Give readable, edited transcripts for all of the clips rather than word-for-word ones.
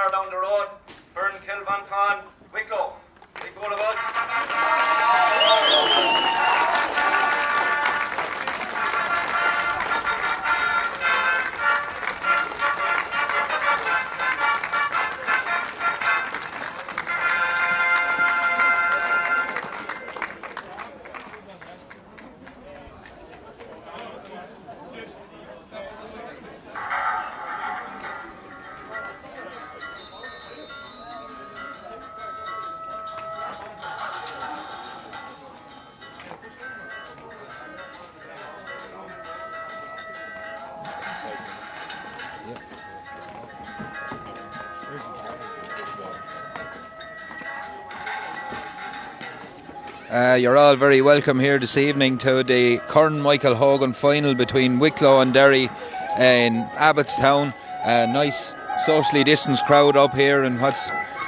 car down the road. Burnkill Vanton, Wicklow. Big goal of us. You're all very welcome here this evening to the current Michael Hogan final between Wicklow and Derry in Abbottstown. A nice socially distanced crowd up here, and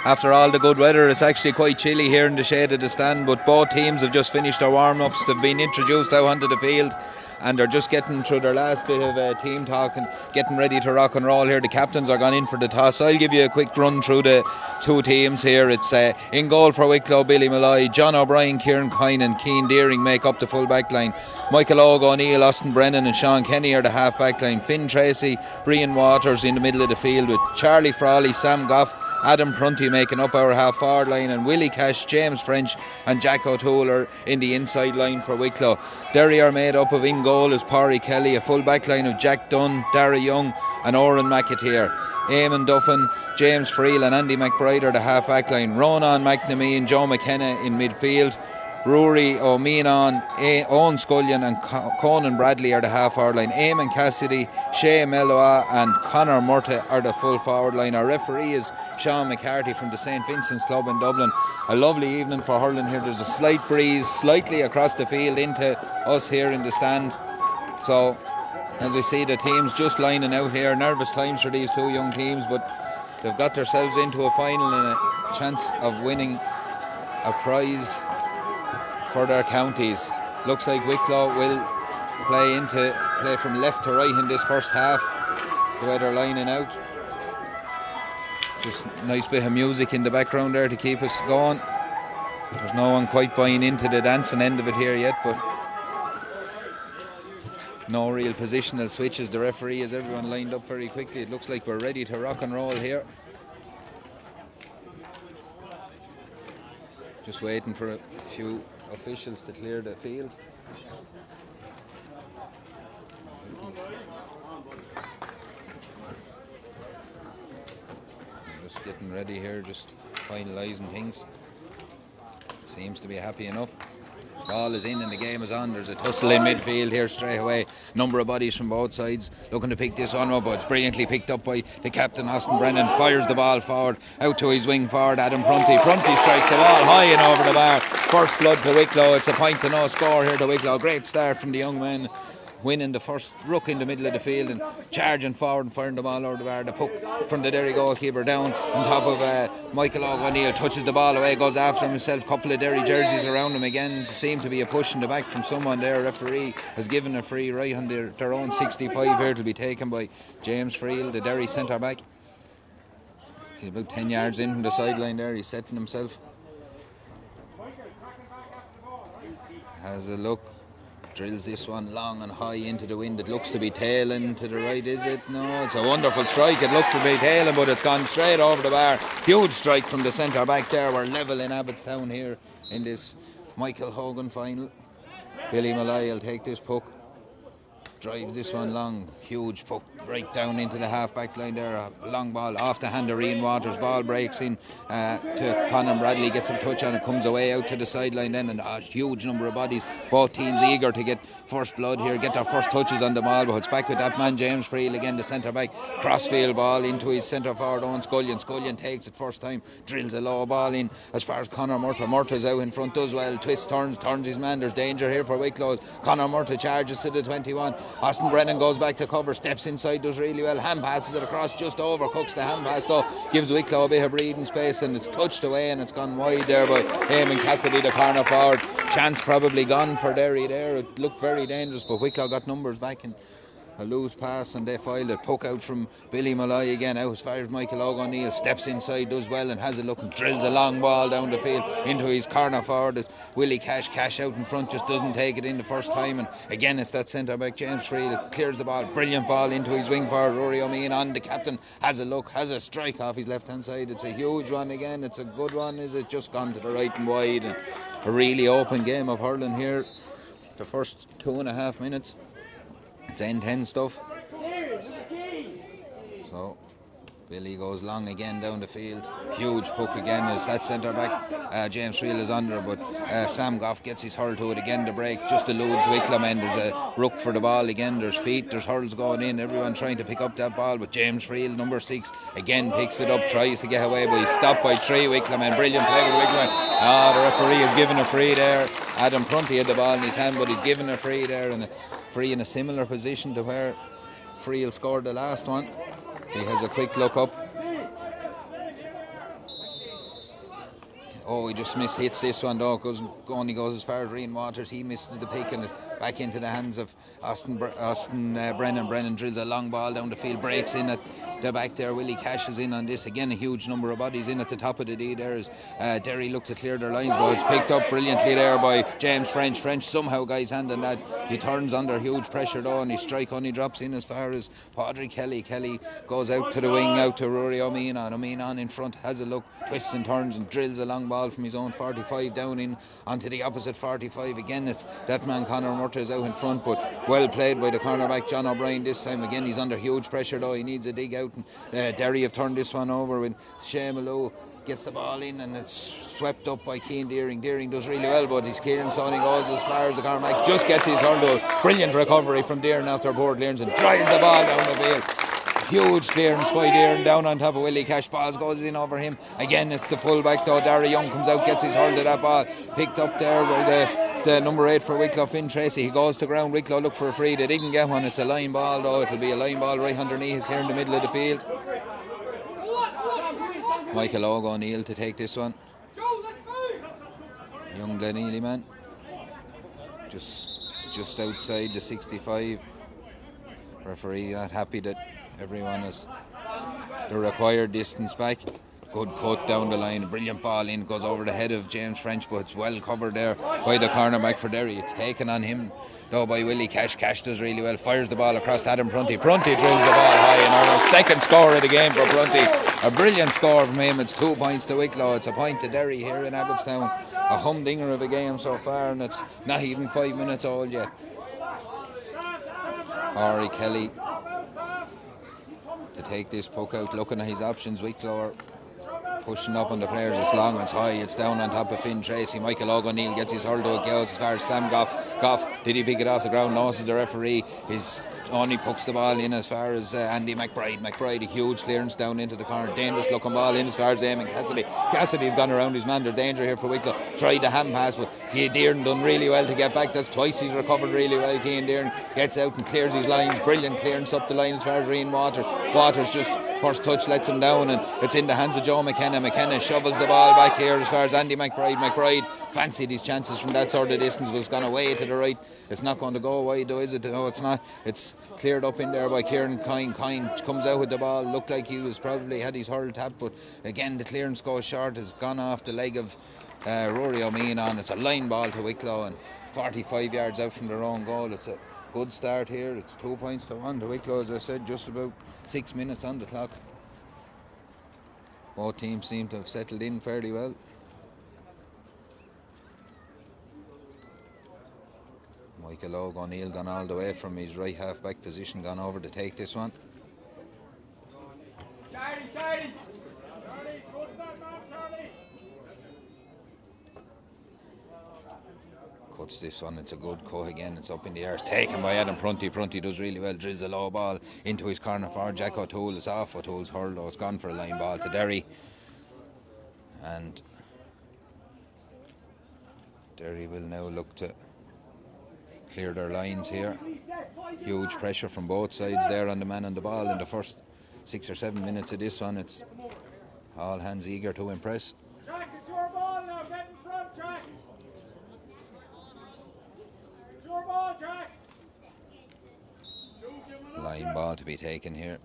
after all the good weather, it's actually quite chilly here in the shade of the stand, but both teams have just finished their warm-ups. They've been introduced out onto the field and they're just getting through their last bit of team talk and getting ready to rock and roll here. The captains are gone in for the toss. I'll give you a quick run through the two teams here. It's in goal for Wicklow, Billy Malloy, John O'Brien, Kieran Kine and Keane Deering make up the full back line. Michael O'Neil, Austin Brennan and Sean Kenny are the half back line. Finn Tracy, Rian Waters in the middle of the field with Charlie Frawley, Sam Goff, Adam Prunty making up our half forward line, and Willie Cash, James French and Jack O'Toole are in the inside line for Wicklow. Derry are made up of in goal is Parry Kelly, a full back line of Jack Dunn, Dara Young and Oren McAteer. Eamon Duffin, James Friel and Andy McBride are the half back line. Ronan McNamee and Joe McKenna in midfield. Rory O'Meanon, Owen Scullion and Conan Bradley are the half forward line. Eamon Cassidy, Shea Meloa and Conor Murta are the full forward line. Our referee is Sean McCarthy from the St Vincent's Club in Dublin. A lovely evening for hurling here. There's a slight breeze slightly across the field into us here in the stand. So as we see the teams just lining out here, nervous times for these two young teams, but they've got themselves into a final and a chance of winning a prize for their counties. Looks like Wicklow will play from left to right in this first half, the way they're lining out. Just a nice bit of music in the background there to keep us going. There's no one quite buying into the dancing end of it here yet, but no real positional switches. The referee has everyone lined up very quickly. It looks like we're ready to rock and roll here. Just waiting for a few officials to clear the field. Just getting ready here, just finalising things. Seems to be happy enough. Ball is in and the game is on. There's a tussle in midfield here straight away. Number of bodies from both sides looking to pick this one up, but it's brilliantly picked up by the captain, Austin Brennan. Fires the ball forward, out to his wing forward, Adam Prunty. Prunty strikes the ball high and over the bar. First blood to Wicklow. It's a point to no score here to Wicklow. Great start from the young men, winning the first ruck in the middle of the field and charging forward and firing the ball over the bar. The puck from the Derry goalkeeper down on top of Michael O'Neil, touches the ball away, goes after himself. Couple of Derry jerseys around him again. Seemed to be a push in the back from someone there. Referee has given a free right on their own 65 here to be taken by James Friel, the Derry centre back. He's about 10 yards in from the sideline there. He's setting himself. Has a look. Drills this one long and high into the wind. It looks to be tailing to the right, is it? No, it's a wonderful strike. It looks to be tailing, but it's gone straight over the bar. Huge strike from the centre back there. We're level in Abbottstown here in this Michael Hogan final. Billy Malloy will take this puck, drives this one long, huge puck right down into the half back line there. A long ball off the hand of Rian Waters. Ball breaks in to Conor Bradley, gets a touch on it, comes away out to the sideline then, and a huge number of bodies. Both teams eager to get first blood here, get their first touches on the ball, but it's back with that man James Friel again, the centre back. Crossfield ball into his centre forward Owen Scullion. Scullion takes it first time, drills a low ball in as far as Conor Murta. Murta's out in front, does well, twists, turns his man. There's danger here for Wicklow. Conor Murta charges to the 21. Austin Brennan goes back to cover, steps inside, does really well, hand passes it across, just overcooks the hand pass though, gives Wicklow a bit of breathing space, and it's touched away and it's gone wide there by Eamon Cassidy, the corner forward. Chance probably gone for Derry there. It looked very dangerous, but Wicklow got numbers back and A loose pass and they filed it. Puck out from Billy Malloy again. Out as far as Michael O'Neill steps inside, does well and has a look and drills a long ball down the field into his corner forward. It's Willie Cash out in front, just doesn't take it in the first time. And again, it's that centre back James Friel that clears the ball. Brilliant ball into his wing forward Rory O'Mean on. The captain has a look, has a strike off his left hand side. It's a huge one again. It's a good one. Is it just gone to the right and wide? And a really open game of hurling here. The first 2.5 minutes. It's end-10 stuff. So Billy goes long again down the field. Huge puck again as that centre back James Friel is under, but Sam Goff gets his hurl to it again. The break just eludes Wicklow men. There's a ruck for the ball again. There's feet, there's hurls going in. Everyone trying to pick up that ball, but James Friel, number 6, again picks it up, tries to get away, but he's stopped by 3 Wicklow men. Brilliant play with Wicklow men. The referee has given a free there. Adam Prunty had the ball in his hand, but he's given a free there, and a free in a similar position to where Friel scored the last one. He has a quick look up. He just hits this one though. Only goes as far as Rian Waters. He misses the pick and is back into the hands of Austin Brennan. Brennan drills a long ball down the field, breaks in at the back there. Willie Cash is in on this. Again, a huge number of bodies in at the top of the D there as Derry look to clear their lines, but it's picked up brilliantly there by James French. French somehow guys handing that. He turns under huge pressure though, and his strike only drops in as far as Padraig Kelly. Kelly goes out to the wing, out to Rory O'Mean on in front, has a look, twists and turns and drills a long ball from his own 45 down in onto the opposite 45. Again, it's that man Conor Murtagh is out in front, but well played by the cornerback John O'Brien this time. Again, he's under huge pressure though. He needs a dig out, and Derry have turned this one over when Shea Malou gets the ball in and it's swept up by Cian Deering. Deering does really well, but his Kieran Sonny goes as far as the cornerback, just gets his hurl. Brilliant recovery from Deering after poor clearance and drives the ball down the field. Huge clearance by Deering down on top of Willie Cash. Balls goes in over him. Again, it's the fullback though. Darry Young comes out, gets his hurl to that ball. Picked up there by the number 8 for Wicklow, Finn Tracy. He goes to ground. Wicklow look for a free. They didn't get one. It's a line ball though. It'll be a line ball right underneath us here in the middle of the field. Michael O'Neill to take this one. Young Glenealy man. Just outside the 65. Referee not happy that everyone is the required distance back. Good cut down the line, brilliant ball in, goes over the head of James French, but it's well covered there by the cornerback for Derry. It's taken on him though by Willie Cash. Cash does really well, fires the ball across to Adam Prunty. Prunty drills the ball high and our second score of the game for Prunty. A brilliant score from him. It's 2 points to Wicklow, it's a point to Derry here in Abbottstown. A humdinger of a game so far, and it's not even 5 minutes old yet. Ari Kelly to take this puck out, looking at his options. Wicklow are pushing up on the players. It's long, it's high, it's down on top of Finn Tracy. Michael O'Neill gets his hurl to it, goes as far as Sam Goff. Goff, did he pick it off the ground? No, this is the referee. He's only pucks the ball in as far as Andy McBride. McBride, a huge clearance down into the corner. Dangerous looking ball in as far as Eamon Cassidy. Cassidy's gone around his man. There's danger here for Wicklow. Tried the hand pass, but Deering done really well to get back. That's twice he's recovered really well. Cian Deering gets out and clears his lines. Brilliant clearance up the line as far as Rian Waters. Waters just first touch lets him down, and it's in the hands of Joe McKenna. McKenna shovels the ball back here as far as Andy McBride. McBride fancied his chances from that sort of distance, but it's gone away to the right. It's not going to go wide though, is it? No, it's not. It's cleared up in there by Kieran Kine. Kine comes out with the ball. Looked like he was probably had his hurl tapped, but again the clearance goes short. Has gone off the leg of Rory O'Mean on. It's a line ball to Wicklow and 45 yards out from their own goal. It's a good start here. It's 2 points to 1 to Wicklow, as I said, just about 6 minutes on the clock. Both teams seem to have settled in fairly well. Michael O'Neill gone all the way from his right half back position, gone over to take this one. Cuts this one, it's a good cut again, it's up in the air, it's taken by Adam Prunty. Prunty does really well, drills a low ball into his corner for Jack O'Toole. It's off O'Toole's hurl though, it's gone for a line ball to Derry. And Derry will now look to clear their lines here. Huge pressure from both sides there on the man on the ball in the first 6 or 7 minutes of this one. It's all hands eager to impress. Jack, it's your ball now, get in front, Jack. It's your ball, Jack. Line ball to be taken here.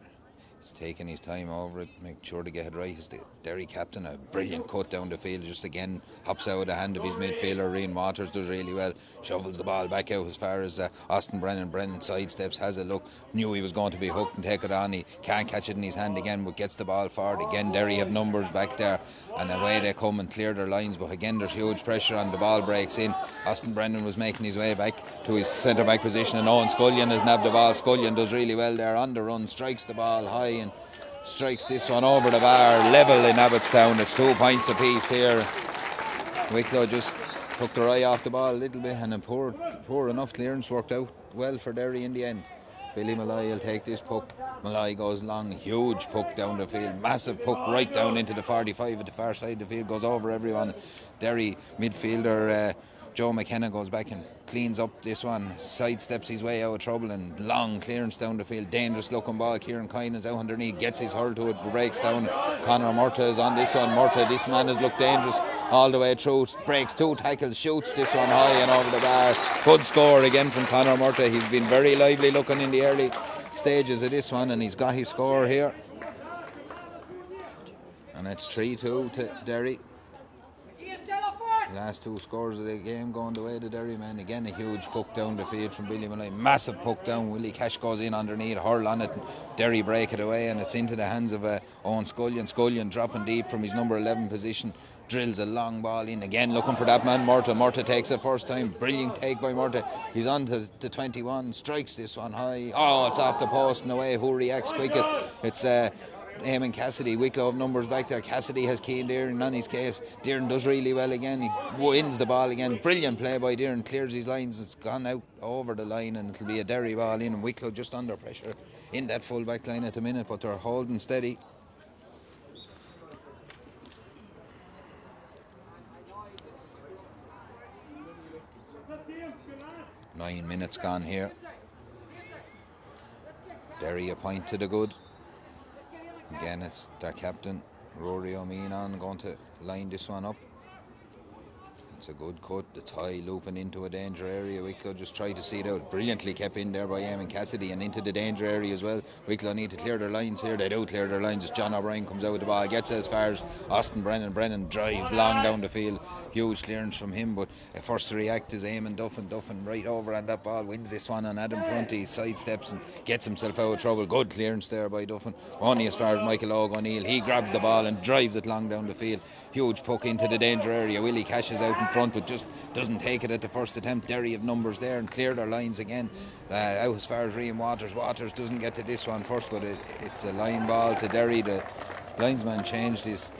He's taking his time over it, make sure to get it right. He's the Derry captain, a brilliant cut down the field, just again hops out of the hand of his midfielder. Rian Waters does really well, shovels the ball back out as far as Austin Brennan. Brennan sidesteps, has a look, knew he was going to be hooked and take it on. He can't catch it in his hand again, but gets the ball forward again. Derry have numbers back there, and away they come and clear their lines, but again there's huge pressure on. The ball breaks in. Austin Brennan was making his way back to his centre back position, and Owen Scullion has nabbed the ball. Scullion does really well there on the run, strikes the ball high and strikes this one over the bar, level in Abbottstown. It's 2 points apiece here. Wicklow just took their eye off the ball a little bit, and a poor enough clearance worked out well for Derry in the end. Billy Malloy will take this puck. Malloy goes long, huge puck down the field, massive puck right down into the 45 at the far side of the field, goes over everyone. Derry midfielder Joe McKenna goes back and cleans up this one, sidesteps his way out of trouble, and long clearance down the field, dangerous looking ball. Kieran Kine is out underneath, gets his hurl to it, breaks down. Conor Murtagh is on this one. Murtagh, this man has looked dangerous all the way through, breaks 2 tackles, shoots this one high and over the bar. Good score again from Conor Murtagh. He's been very lively looking in the early stages of this one, and he's got his score here, and it's 3-2 to Derry. Last 2 scores of the game going the way of the Derry men. Again a huge puck down the field from Billy Malloy, massive puck down. Willie Cash goes in underneath, hurl on it, Derry break it away, and it's into the hands of Owen Scullion. Scullion dropping deep from his number 11 position, drills a long ball in, again looking for that man Murtagh. Murtagh takes it first time, brilliant take by Murtagh. He's on to the 21, strikes this one high. Oh, it's off the post and away. Who reacts quickest? It's Eamon Cassidy. Wicklow have numbers back there. Cassidy has key in Dearn on his case. Dearn does really well again. He wins the ball again. Brilliant play by Dearn. Clears his lines. It's gone out over the line, and it'll be a Derry ball in. And Wicklow just under pressure in that full back line at the minute, but they're holding steady. Nine minutes gone here. Derry a point to the good. Again, it's their captain, Rory O'Meanon, going to line this one up. It's a good cut. It's high, looping into a danger area. Wicklow just tried to see it out. Brilliantly kept in there by Eamon Cassidy, and into the danger area as well. Wicklow need to clear their lines here. They do clear their lines as John O'Brien comes out with the ball. Gets as far as Austin Brennan. Brennan drives long down the field. Huge clearance from him, but first to react is Eamon Duffin. Duffin right over on that ball. Wins this one on Adam Prunty. Sidesteps and gets himself out of trouble. Good clearance there by Duffin. Only as far as Michael O'Neil. He grabs the ball and drives it long down the field. Huge puck into the danger area. Willie Cash is out in front, but just doesn't take it at the first attempt. Derry have numbers there and clear their lines again. Out as far as Rian Waters. Waters doesn't get to this one first, but it's a line ball to Derry. The linesman changed his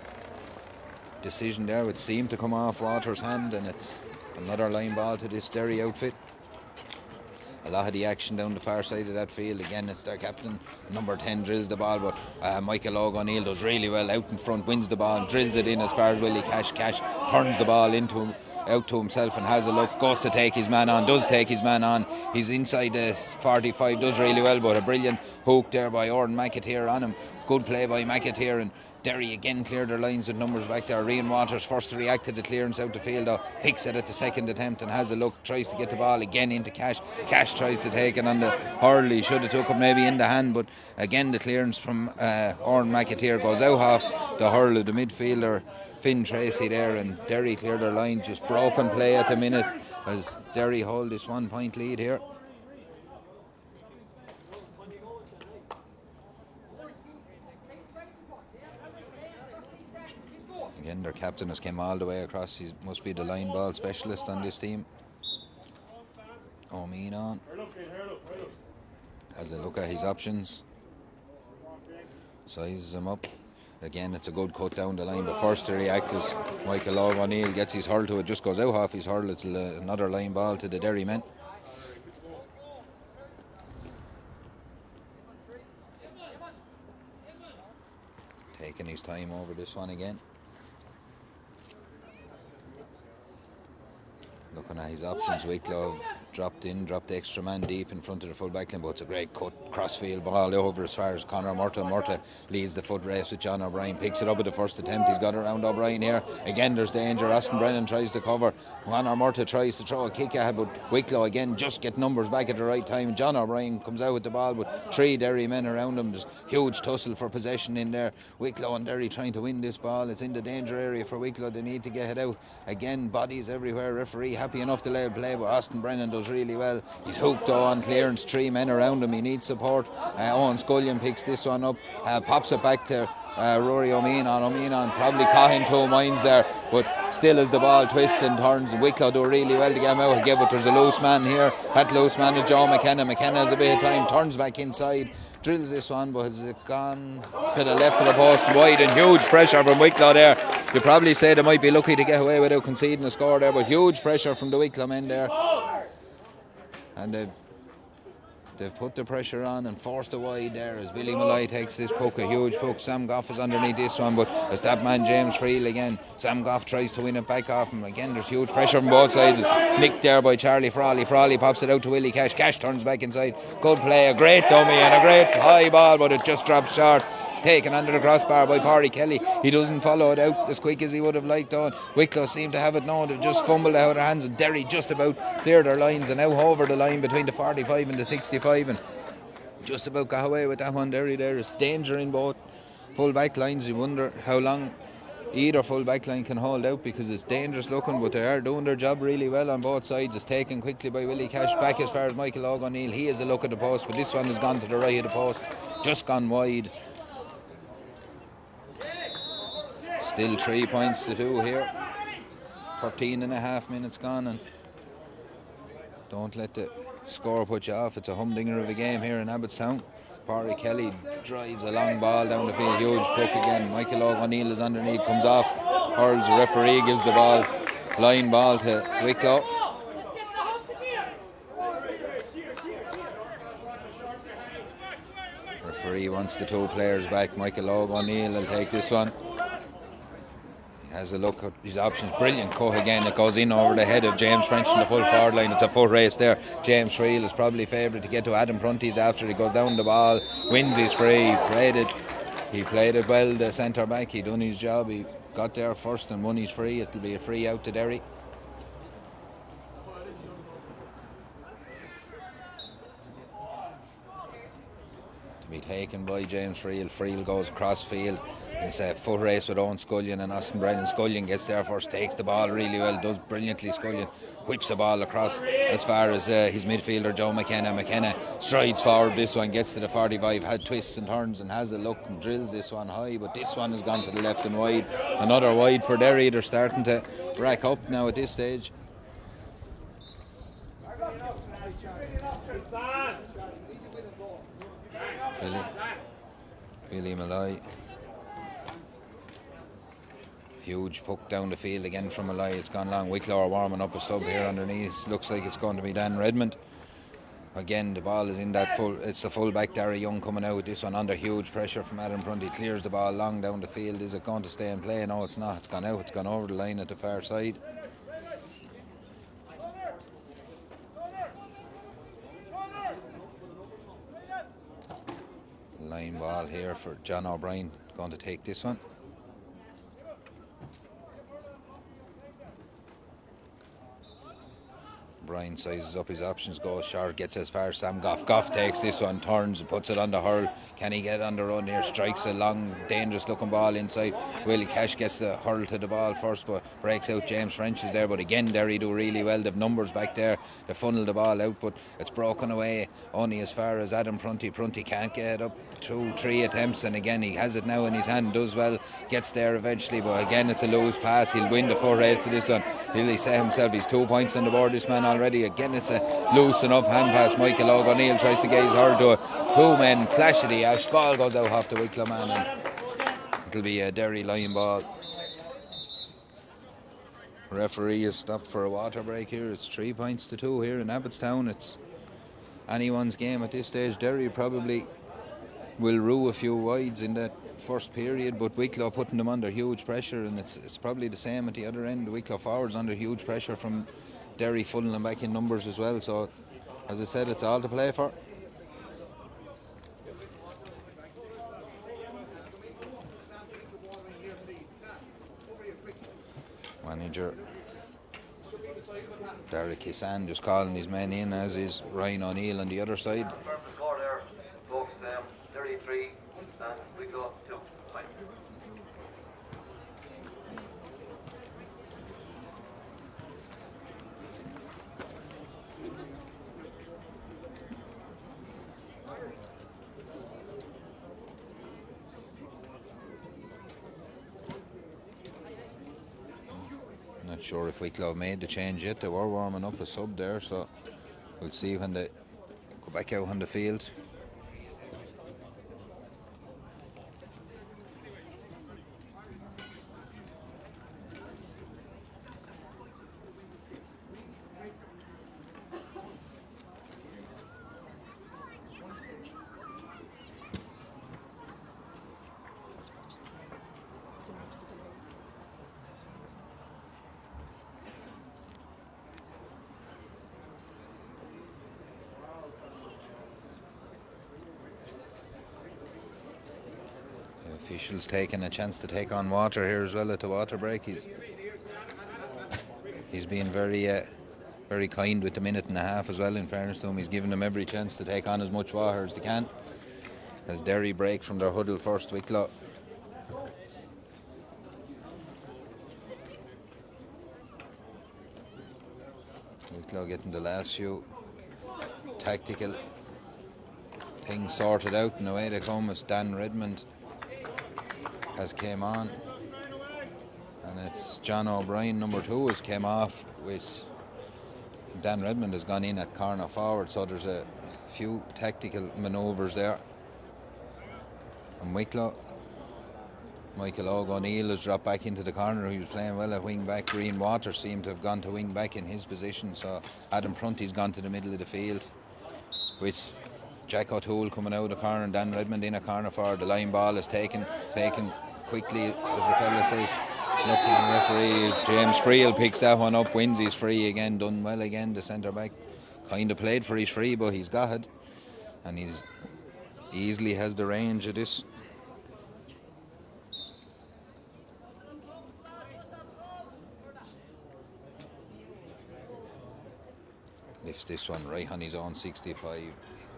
decision there. It seemed to come off Waters' hand, and it's another line ball to this Derry outfit. A lot of the action down the far side of that field. Again, it's their captain, number 10, drills the ball, but Michael O'Neil does really well out in front, wins the ball and drills it in as far as Willie Cash. Cash turns the ball out to himself and has a look, goes to take his man on, does take his man on. He's inside the 45, does really well, but a brilliant hook there by Oran McAteer on him. Good play by McAteer, and Derry again cleared their lines with numbers back there. Rian Waters first to react to the clearance out the field, though, picks it at the second attempt and has a look, tries to get the ball again into Cash. Cash tries to take it on the hurl. He should have took it maybe in the hand, but again the clearance from Oran McAteer goes out half the hurl of the midfielder Finn Tracy there, and Derry cleared their line. Just broken play at the minute as Derry hold this 1 point lead here. Again, their captain has came all the way across. He must be the line ball specialist on this team. O'Meanon has a look at his options, sizes him up. Again, it's a good cut down the line, but first to react is Michael O'Neil. Gets his hurl to it, just goes out half his hurl. It's another line ball to the Derry men. Taking his time over this one again. Looking at his options, Wicklow dropped the extra man deep in front of the full back line, but it's a great cut, crossfield ball over as far as Conor Murta. Murta leads the foot race with John O'Brien, picks it up at the first attempt. He's got it around O'Brien here. Again, there's danger. Austin Brennan tries to cover. Conor Murta tries to throw a kick ahead, but Wicklow again just get numbers back at the right time. John O'Brien comes out with the ball with 3 Derry men around him. There's huge tussle for possession in there. Wicklow and Derry trying to win this ball. It's in the danger area for Wicklow. They need to get it out. Again, bodies everywhere. Referee happy enough to let it play, but Austin Brennan does really well. He's hooked on clearance, 3 men around him. He needs support. Owen Scullion picks this one up, pops it back to Rory O'Mean probably caught in 2 minds there, but still as the ball twists and turns, Wicklow do really well to get him out again, but there's a loose man here. That loose man is Joe McKenna. McKenna has a bit of time, turns back inside, drills this one, but has it gone to the left of the post wide, and huge pressure from Wicklow there. You probably say they might be lucky to get away without conceding a score there, but huge pressure from the Wicklow men there, and they've put the pressure on and forced it wide there as Billy Malloy takes this puck, a huge puck. Sam Goff is underneath this one, but as that man James Friel again, Sam Goff tries to win it back off him. Again, there's huge pressure from both sides. It's nicked there by Charlie Frawley. Frawley pops it out to Willie Cash. Cash turns back inside. Good play, a great dummy and a great high ball, but it just drops short. Taken under the crossbar by Parry Kelly. He doesn't follow it out as quick as he would have liked on. Wicklow seem to have it now. They've just fumbled out of their hands, and Derry just about cleared their lines and now over the line between the 45 and the 65 and just about got away with that one. Derry there is danger in both full back lines. You wonder how long either full back line can hold out, because it's dangerous looking, but they are doing their job really well on both sides. It's taken quickly by Willie Cash back as far as Michael O'Neil. He has a look at the post, but this one has gone to the right of the post, just gone wide. Still 3 points to 2 here. 13 and a half minutes gone, and don't let the score put you off. It's a humdinger of a game here in Abbottstown. Parry Kelly drives a long ball down the field, huge puck again. Michael O'Neil is underneath, comes off, hurls. The referee gives the ball, line ball to Wicklow. Referee wants the 2 players back. Michael O'Neil will take this one. Has a look at his options. Brilliant cut again. It goes in over the head of James French in the full forward line. It's a foot race there. James Friel is probably favoured to get to Adam Prunty's after he goes down the ball, wins his free. He played it well, the centre back. He done his job. He got there first and won his free. It'll be a free out to Derry. To be taken by James Friel. Friel goes cross field. It's a foot race with Owen Scullion and Austin Brennan. Scullion gets there first, takes the ball really well, does brilliantly. Scullion whips the ball across as far as his midfielder Joe McKenna. McKenna strides forward this one, gets to the 45, had twists and turns and has a look and drills this one high, but this one has gone to the left and wide. Another wide for Derry. They're starting to rack up now at this stage. Billy Malloy. Huge puck down the field again from Malloy. It's gone long. Wicklow are warming up a sub here underneath. Looks like it's going to be Dan Redmond. Again, the ball is in that full. It's the full back, Derry Young, coming out with this one under huge pressure from Adam Prunty. Clears the ball long down the field. Is it going to stay in play? No, it's not. It's gone out. It's gone over the line at the far side. Line ball here for John O'Brien. Going to take this one. Brian sizes up his options, goes short, gets as far as Sam Goff. Goff takes this one, turns and puts it on the hurl. Can he get on the run here? Strikes a long, dangerous looking ball inside. Willie Cash gets the hurl to the ball first, but breaks out. James French is there, but again Derry do really well. They've numbers back there. They funnel the ball out, but it's broken away only as far as Adam Prunty. Prunty can't get up 2-3 attempts, and again he has it now in his hand, does well, gets there eventually, but again it's a loose pass. He'll win the foot race to this one. He'll say himself, he's 2 points on the board, this man already. Again it's a loose enough hand pass. Michael O'Neil tries to get his hurl to it. 2 men clash at the ash. Ball goes out off the Wicklow man, and it'll be a Derry line ball. Referee is stopped for a water break here. It's 3 points to 2 here in Abbottstown. It's anyone's game at this stage. Derry probably will rue a few wides in that first period, but Wicklow putting them under huge pressure, and it's probably the same at the other end. The Wicklow forwards under huge pressure from Derry funneling back in numbers as well. So, as I said, it's all to play for. Manager Derek Kissan just calling his men in, as is Ryan O'Neill on the other side. Firm the score there, folks. 33 and Wicklow 2 points. Not sure if Wicklow have made the change yet. They were warming up a sub there, so we'll see when they go back out on the field. Officials taking a chance to take on Water here as well at the water break. He's been very kind with the minute and a half as well, in fairness to him. He's given them every chance to take on as much water as they can. As Derry break from their huddle first, Wicklow. Wicklow getting the last few tactical things sorted out, and away they come as Dan Redmond has came on, and it's John O'Brien, number 2, has came off with Dan Redmond has gone in at corner forward, so there's a few tactical manoeuvres there. And Wicklow, Michael O'Neill has dropped back into the corner. He was playing well at wing back. Green Water seemed to have gone to wing back in his position, so Adam Prunty's gone to the middle of the field with Jack O'Toole coming out of the corner and Dan Redmond in a corner forward. The line ball is taken quickly, as the fella says. Look, the referee James Friel picks that one up, wins his free again, done well again. The centre back kind of played for his free, but he's got it, and he easily has the range of this. Lifts this one right on his own 65.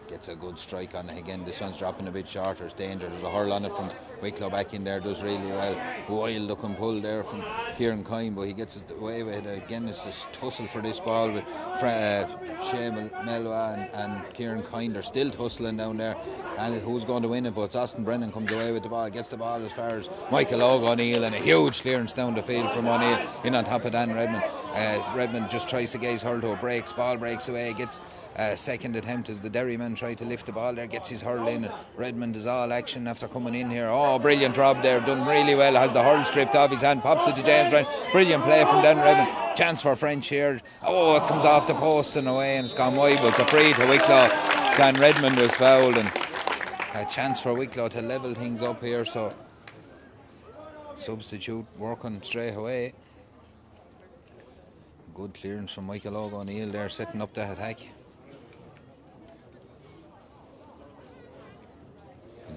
Gets a good strike on it again. This one's dropping a bit shorter. It's danger. There's a hurl on it from Wicklow back in there. Does really well. Wild looking pull there from Kieran Kine, but he gets it away with it. Again, it's this tussle for this ball with Shea Melwa and Kieran Kine. They're still tussling down there. And who's going to win it? But it's Austin Brennan comes away with the ball. Gets the ball as far as Michael O'Neill, and a huge clearance down the field from O'Neill in on top of Dan Redmond. Redmond just tries to get his hurl to a breaks. Ball breaks away. Gets a second attempt as the Derry man tried to lift the ball there. Gets his hurl in. Redmond is all action after coming in here. Oh, brilliant job there. Done really well. Has the hurl stripped off his hand. Pops it to James Ryan. Brilliant play from Dan Redmond. Chance for French here. Oh, it comes off the post and away, and it's gone wide, but it's a free to Wicklow. Dan Redmond was fouled, and a chance for Wicklow to level things up here. So substitute working straight away. Good clearance from Michael O'Neill there, setting up the attack.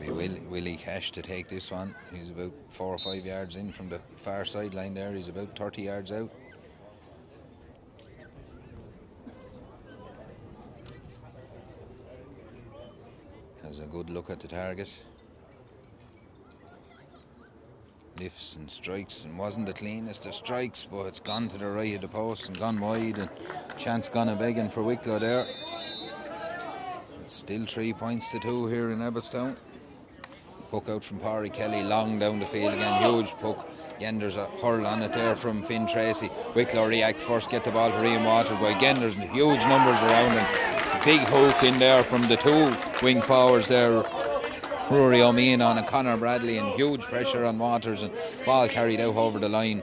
It'll be Willie Cash to take this one. He's about 4 or 5 yards in from the far sideline there. He's about 30 yards out. Has a good look at the target. Lifts and strikes, and wasn't the cleanest of strikes, but it's gone to the right of the post and gone wide, and chance gone a begging for Wicklow there. It's still 3 points to 2 here in Abbottstown. Puck out from Parry Kelly, long down the field again, huge puck. Again, there's a hurl on it there from Finn Tracy. Wicklow react first, get the ball to Rian Waters, but again there's huge numbers around him. Big hook in there from the 2 wing forwards there, Rory O'Mean on and Conor Bradley, and huge pressure on Waters, and ball carried out over the line.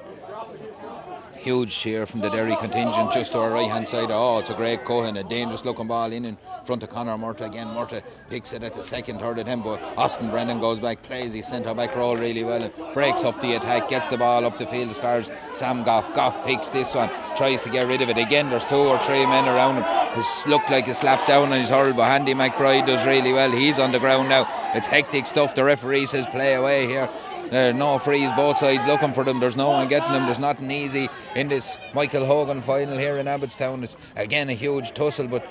Huge cheer from the Derry contingent just to our right hand side. Oh, it's a great cut and a dangerous looking ball in front of Conor Murta again. Murta picks it at the second, third attempt, but Austin Brennan goes back, plays his centre back role really well and breaks up the attack, gets the ball up the field as far as Sam Goff. Goff picks this one, tries to get rid of it. Again, there's 2 or 3 men around him. It's looked like a slap down and he's hurled, but Andy McBride does really well. He's on the ground now. It's hectic stuff. The referee says play away here. No frees, both sides looking for them. There's no one getting them. There's nothing easy in this Michael Hogan final here in Abbottstown. It's again a huge tussle, but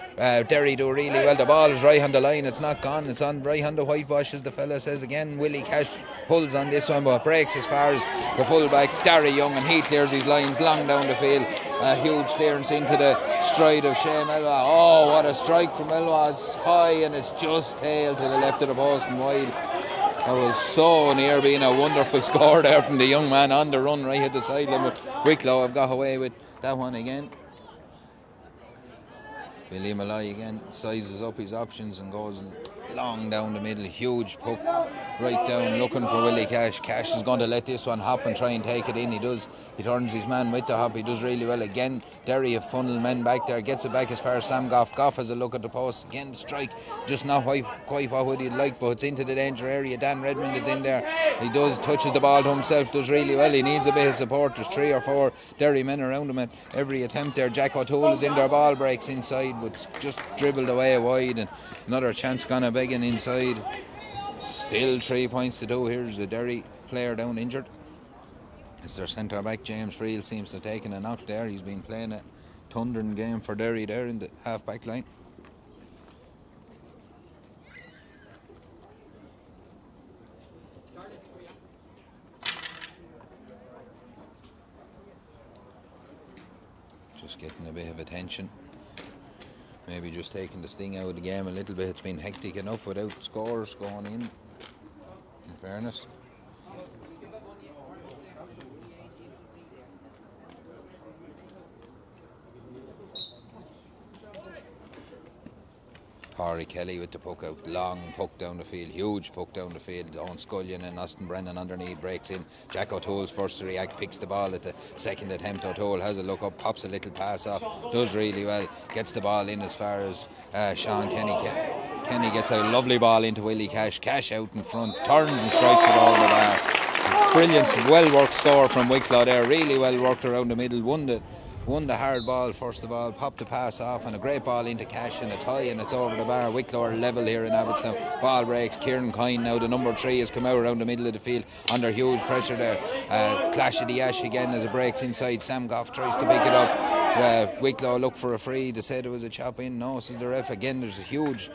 Derry do really well. The ball is right on the line. It's not gone. It's on right on the whitewash, as the fella says. Again, Willie Cash pulls on this one, but breaks as far as the fullback Derry Young, and he clears his lines long down the field. A huge clearance into the stride of Shane Elwa. Oh, what a strike from Elwa. It's high and it's just tail to the left of the post and wide. That was so near being a wonderful score there from the young man on the run right at the sideline. But Wicklow have got away with that one again. Billy Malloy again sizes up his options and goes long down the middle. Huge puck right down looking for Willie Cash. Cash is going to let this one hop and try and take it in. He does. He turns his man with the hop. He does really well. Again, Derry have funneled men back there. Gets it back as far as Sam Goff. Goff has a look at the post. Again, the strike. Just not quite what he'd like, but it's into the danger area. Dan Redmond is in there. He does. Touches the ball to himself. Does really well. He needs a bit of support. There's 3 or 4 Derry men around him at every attempt there. Jack O'Toole is in there. Ball breaks inside, but just dribbled away wide. And another chance gone a begging inside. Still 3 points to do. Here's the Derry player down injured. It's their centre back James Friel seems to have taken a knock there. He's been playing a thundering game for Derry there in the half back line. Just getting a bit of attention. Maybe just taking the sting out of the game a little bit. It's been hectic enough without scores going in fairness. Parry Kelly with the puck out, long puck down the field, huge puck down the field. Owen Scullion and Austin Brennan underneath, breaks in. Jack O'Toole's first to react, picks the ball at the second attempt. O'Toole has a look up, pops a little pass off, does really well, gets the ball in as far as Sean Kenny. Kenny gets a lovely ball into Willie Cash. Cash out in front, turns and strikes it over the bar. Brilliant, well worked score from Wicklow there, really well worked around the middle, won the hard ball first of all, popped the pass off and a great ball into Cash, and it's high and it's over the bar. Wicklow are level here in Abbottstown. Ball breaks, Kieran Kine now, the number 3, has come out around the middle of the field under huge pressure there. Clash of the ash again as it breaks inside. Sam Goff tries to pick it up. Wicklow look for a free. They said it was a chop in. No, says the ref. Again, there's a huge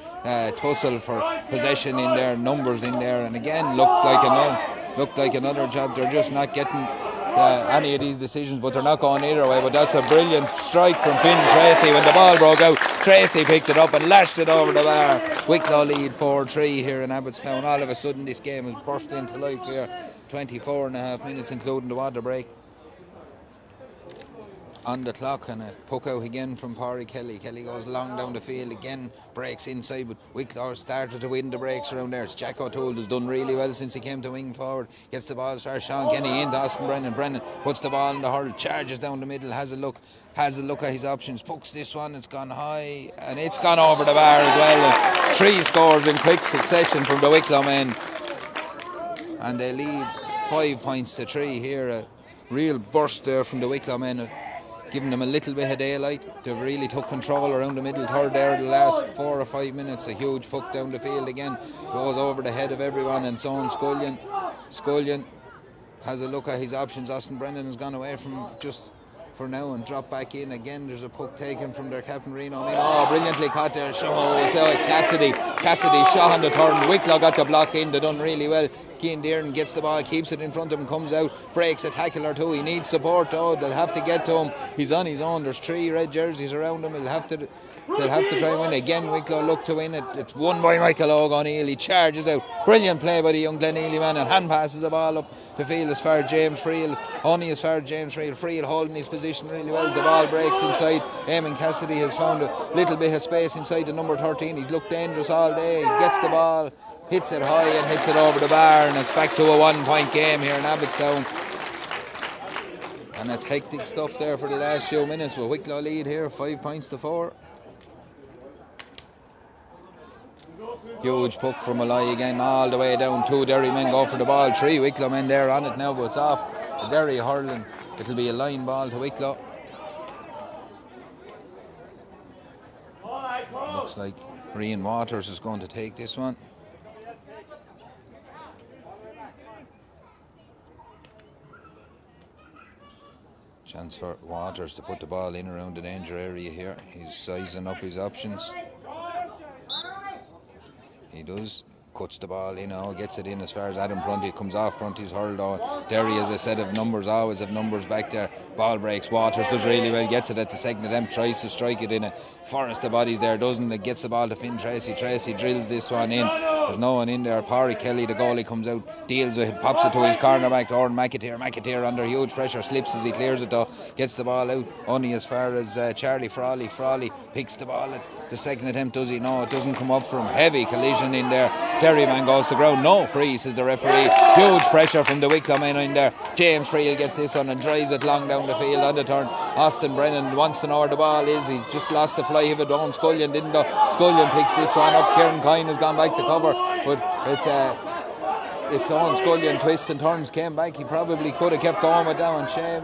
tussle for possession in there, numbers in there, and again looked like another job. They're just not getting any of these decisions, but they're not going either way. But that's a brilliant strike from Finn Tracy. When the ball broke out, Tracy picked it up and lashed it over the bar. Wicklow lead 4-3 here in Abbottstown. All of a sudden this game has burst into life here. 24 and a half minutes including the water break on the clock, and a puck out again from Parry Kelly. Kelly goes long down the field again, breaks inside, but Wicklow started to win the breaks around there. It's Jack O'Toole has done really well since he came to wing forward. Gets the ball as far as Sean Kenny into Austin Brennan. Brennan puts the ball in the hurl, charges down the middle, has a look at his options, pucks this one, it's gone high and it's gone over the bar as well. And 3 scores in quick succession from the Wicklow men, and they lead 5 points to 3 here. A real burst there from the Wicklow men, giving them a little bit of daylight. They've really took control around the middle third there the last 4 or 5 minutes. A huge puck down the field again, goes over the head of everyone, and so on. Scullion has a look at his options. Austin Brennan has gone away from just for now and dropped back in again. There's a puck taken from their captain Reno. Brilliantly caught there. Cassidy shot on the turn. Wicklow got the block in. They done really well. Cian Dearden gets the ball, keeps it in front of him, comes out, breaks a tackle or 2. He needs support though. They'll have to get to him. He's on his own. There's 3 red jerseys around him. They'll have to try and win. Again, Wicklow look to win it. It's won by Michael O'Neill. He charges out. Brilliant play by the young Glenealy man, and hand passes the ball up the field as far as James Friel. Friel holding his position really well as the ball breaks inside. Eamon Cassidy has found a little bit of space inside the number 13. He's looked dangerous all day. He gets the ball, hits it high and hits it over the bar, and it's back to a 1-point game here in Abbottstown. And that's hectic stuff there for the last few minutes. But Wicklow lead here, 5 points to 4. Huge puck from Malloy again, all the way down. 2 Derry men go for the ball. 3 Wicklow men there on it now, but it's off. The Derry hurling. It'll be a line ball to Wicklow. Looks like Rian Waters is going to take this one. Chance for Waters to put the ball in around the danger area here. He's sizing up his options. He does. Cuts the ball in, gets it in as far as Adam Prunty. Comes off, Prunty's hurled on. Derry, as I said, have numbers, always have numbers back there. Ball breaks, Waters does really well, gets it at the second attempt, tries to strike it in a forest of bodies there, doesn't it? Gets the ball to Finn Tracy. Tracy drills this one in. There's no one in there. Parry Kelly, the goalie, comes out, deals with it, pops it to his cornerback, Oran McAteer. McAteer under huge pressure, slips as he clears it though, gets the ball out only as far as Charlie Frawley. Frawley picks the ball at the second attempt, does he? No, it doesn't come up from. Heavy collision in there. Derry man goes to ground. No free, says the referee. Huge pressure from the Wicklow men in there. James Friel gets this one and drives it long down the field on the turn. Austin Brennan wants to know where the ball is. He just lost the fly of it. Owen Scullion didn't go. Scullion picks this one up. Kieran Coyne has gone back to cover, but it's Owen Scullion twists and turns, came back. He probably could have kept going with that one. Shea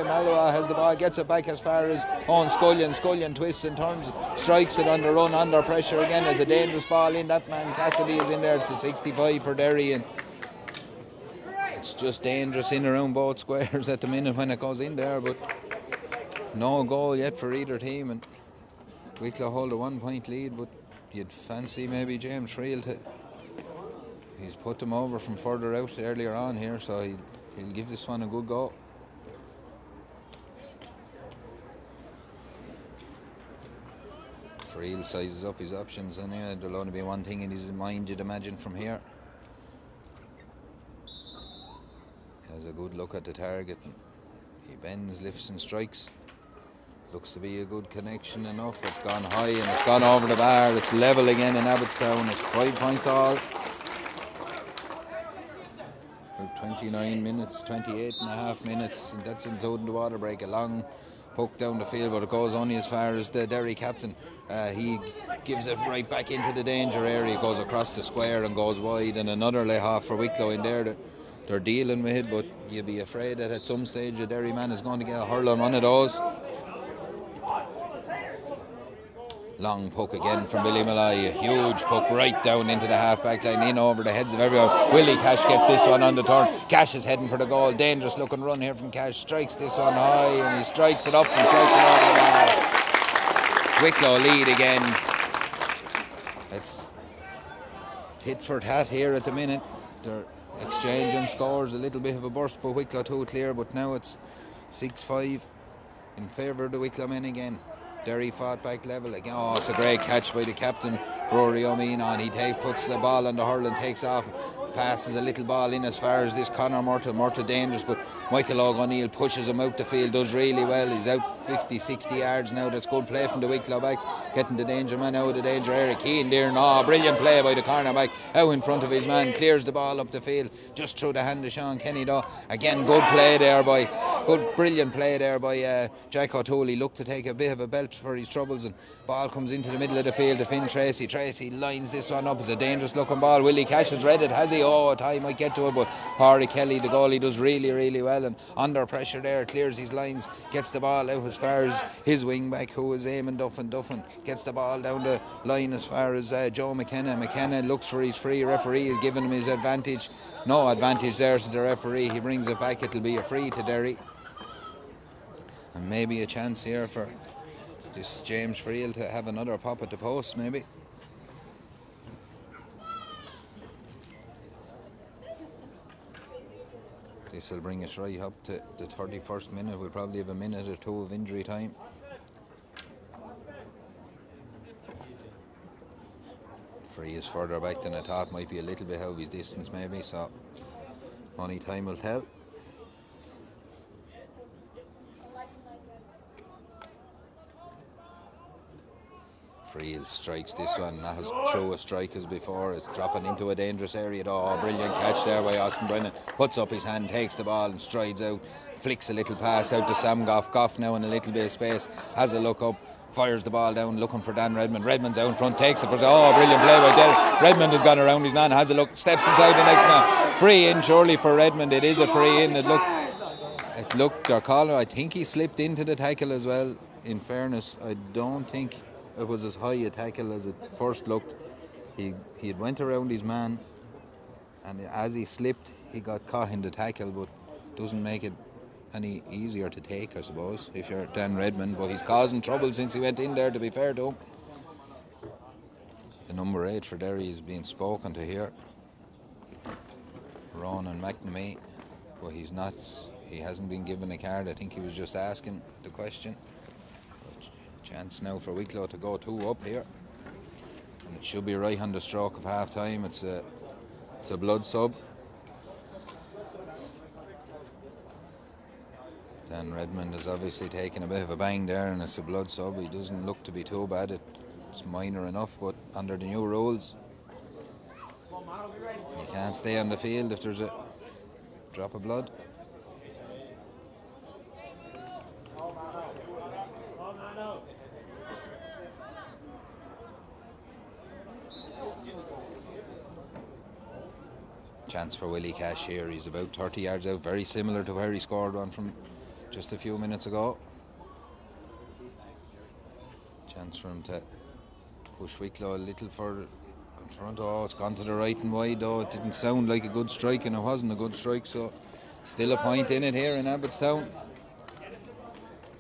Malua has the ball, gets it back as far as Owen Scullion. Scullion twists and turns, strikes it on the run, under pressure again. There's a dangerous ball in. That man Cassidy is in there. It's a 65 for Derry, and it's just dangerous in around both squares at the minute when it goes in there, but no goal yet for either team, and Wicklow hold a 1 point lead, but you'd fancy maybe James Friel to... He's put them over from further out earlier on here, so he'll give this one a good go. Friel sizes up his options, and there'll only be one thing in his mind, you'd imagine, from here. Has a good look at the target. He bends, lifts and strikes. Looks to be a good connection enough. It's gone high and it's gone over the bar. It's level again in Abbottstown. It's 5 points all. 29 minutes, 28 and a half minutes, and that's including the water break. A long puck down the field, but it goes only as far as the Derry captain. He gives it right back into the danger area, goes across the square and goes wide, and another lay off for Wicklow in there that they're dealing with it, but you'd be afraid that at some stage a Derry man is going to get a hurl on one of those. Long puck again from Billy Malloy. A huge puck right down into the half-back line, in over the heads of everyone. Willie Cash gets this one on the turn. Cash is heading for the goal. Dangerous looking run here from Cash. Strikes this one high and he strikes it up and strikes it over the bar. Wicklow lead again. It's tit for tat here at the minute. They're exchanging scores. A little bit of a burst, but Wicklow 2 clear. But now it's 6-5 in favour of the Wicklow men again. Derry fought back level again. Oh, it's a great catch by the captain, Rory O'Mean. He puts the ball on the hurl and takes off. Passes a little ball in as far as this Conor Murtagh. Murtagh dangerous, but Michael O'Neil pushes him out the field, does really well. He's out 50, 60 yards now. That's good play from the Wicklow backs. Getting the danger man out of the danger area. Keane there. No, brilliant play by the cornerback. Out in front of his man. Clears the ball up the field. Just through the hand of Sean Kenny though. Again, good play there by... brilliant play there by Jack O'Toole. He looked to take a bit of a belt for his troubles, and ball comes into the middle of the field to Finn Tracy. Tracy lines this one up. It's a dangerous looking ball. Willie Cash has read it, has he? Oh, a tie might get to it, but Parry Kelly, the goalie, does really, really well, and under pressure there, clears his lines, gets the ball out as far as his wing back, who is Eamon Duffin. Duffin gets the ball down the line as far as Joe McKenna. McKenna looks for his free. Referee is giving him his advantage. No advantage there to the referee. He brings it back. It'll be a free to Derry. And maybe a chance here for this James Friel to have another pop at the post, maybe. This will bring us right up to the 31st minute. We'll probably have a minute or two of injury time. Free is further back than the top, might be a little bit out of his distance maybe, so only time will tell. Friel strikes this one, not as true a strike as before. It's dropping into a dangerous area. Oh, brilliant catch there by Austin Brennan. Puts up his hand, takes the ball and strides out. Flicks a little pass out to Sam Goff. Goff now in a little bit of space. Has a look up. Fires the ball down, looking for Dan Redmond. Redmond's out in front, takes it for... Oh, brilliant play by Derry. Redmond has gone around his man, has a look, steps inside the next man. Free in surely for Redmond. It is a free in. It looked, they're calling, I think he slipped into the tackle as well. In fairness, I don't think it was as high a tackle as it first looked. He had went around his man, and as he slipped, he got caught in the tackle, but doesn't make it any easier to take, I suppose, if you're Dan Redmond. But he's causing trouble since he went in there, to be fair to him. The number 8 for Derry is being spoken to here, Ronan McNamee, but he hasn't been given a card. I think he was just asking the question. Chance now for Wicklow to go 2 up here, and it should be right on the stroke of half time. It's a blood sub. Dan Redmond has obviously taken a bit of a bang there, and it's a blood sub. He doesn't look to be too bad. It's minor enough, but under the new rules, you can't stay on the field if there's a drop of blood. Chance for Willie Cash here. He's about 30 yards out, very similar to where he scored one from just a few minutes ago. Chance for him to push Wicklow a little further in front. Oh, it's gone to the right and wide though. It didn't sound like a good strike, and it wasn't a good strike, so still a point in it here in Abbottstown.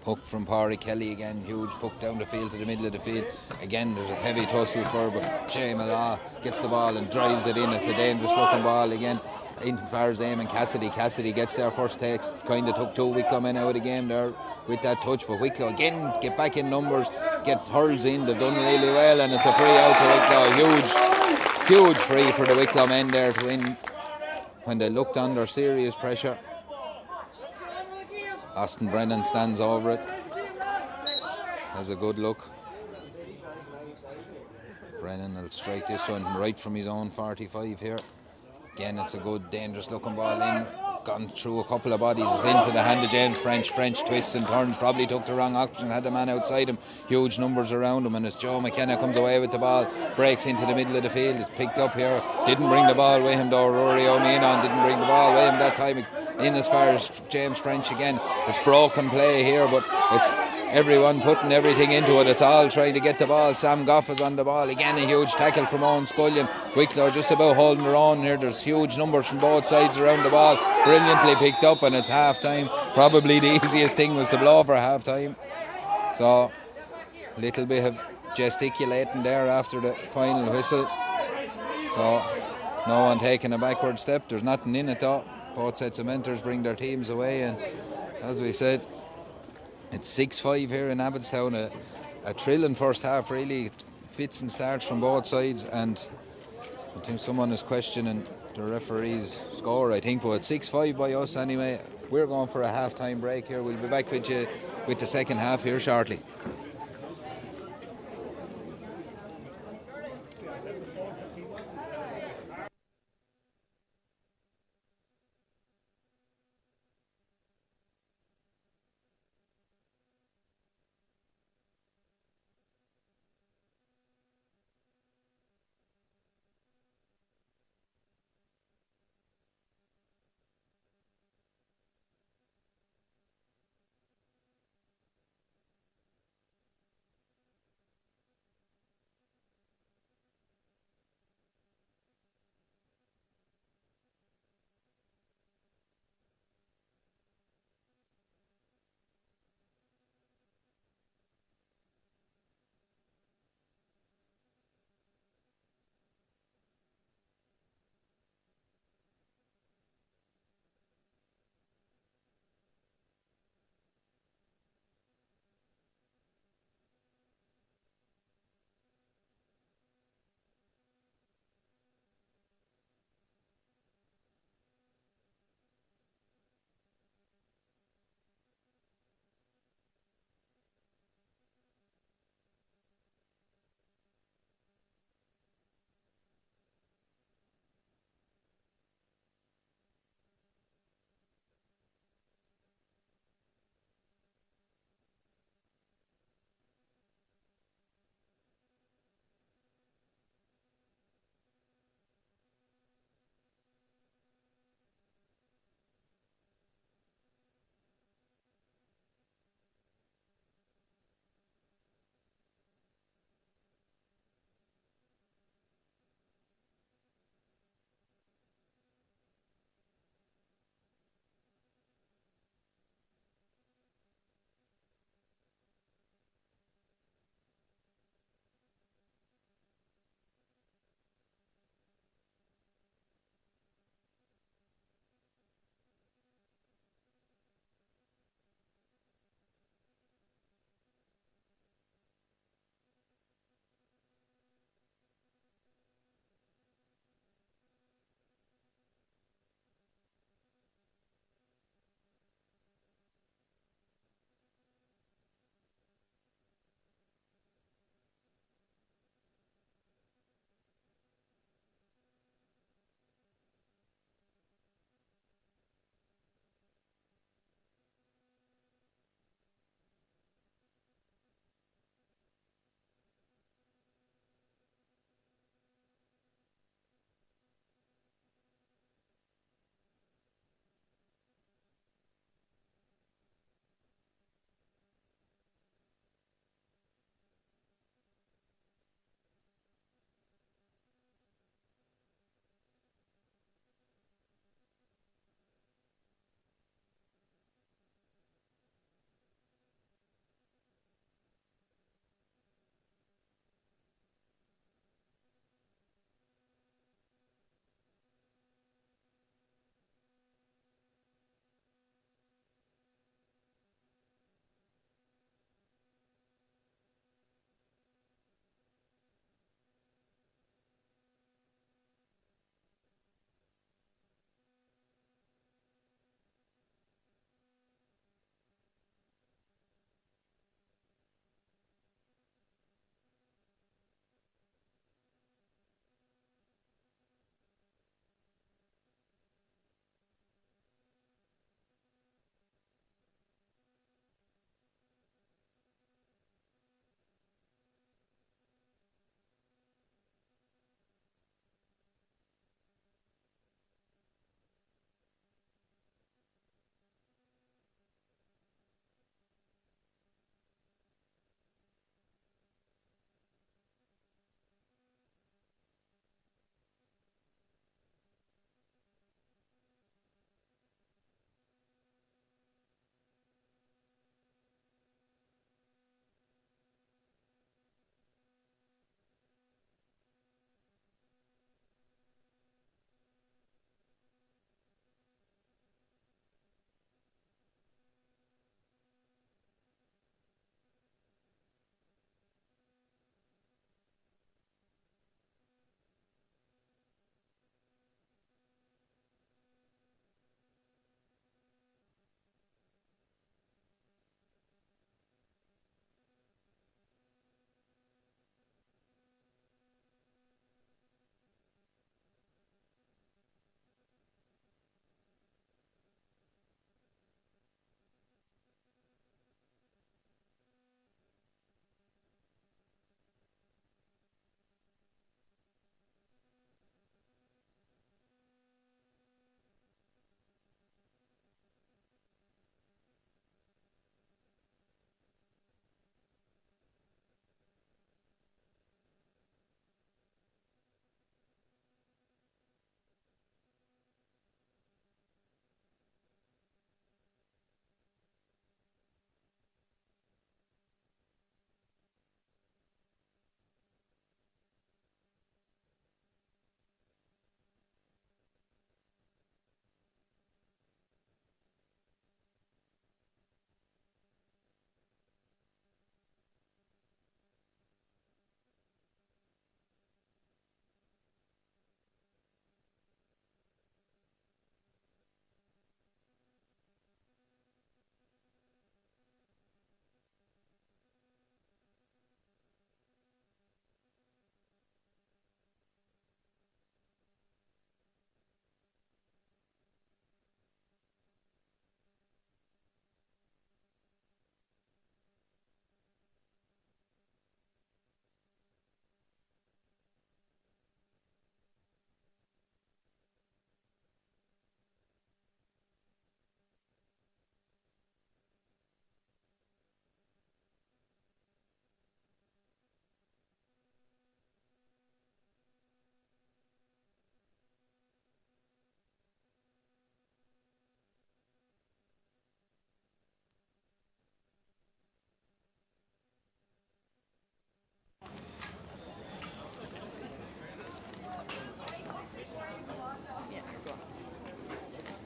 Puck from Pádraig Kelly again, huge puck down the field to the middle of the field. Again, there's a heavy tussle for, but Shea Mallah gets the ball and drives it in. It's a dangerous looking ball again. In far as Eamon Cassidy. Cassidy gets their first takes. Kind of took 2 Wicklow men out of the game there with that touch, but Wicklow again get back in numbers, get hurls in. They've done really well, and it's a free out to Wicklow. Huge free for the Wicklow men there to win when they looked under serious pressure. Austin Brennan stands over it. Has a good look. Brennan will strike this one right from his own 45 here. Again, it's a good, dangerous looking ball in. Gone through a couple of bodies. It's into the hand of James French. French twists and turns. Probably took the wrong option. Had the man outside him. Huge numbers around him. And as Joe McKenna comes away with the ball, breaks into the middle of the field. It's picked up here. Didn't bring the ball with him though. Rory O'Meanon didn't bring the ball with him that time. In as far as James French again. It's broken play here, but it's everyone putting everything into it. It's all trying to get the ball. Sam Goff is on the ball. Again, a huge tackle from Owen Scullion. Wicklow are just about holding their own here. There's huge numbers from both sides around the ball. Brilliantly picked up, and it's half time. Probably the easiest thing was to blow for half time. So, a little bit of gesticulating there after the final whistle. So, no one taking a backward step. There's nothing in it though. Both sets of mentors bring their teams away, and as we said, it's 6-5 here in Abbottstown. A thrilling first half, really. Fits and starts from both sides, and I think someone is questioning the referee's score, I think, but it's 6-5 by us anyway. We're going for a half-time break here. We'll be back with you with the second half here shortly.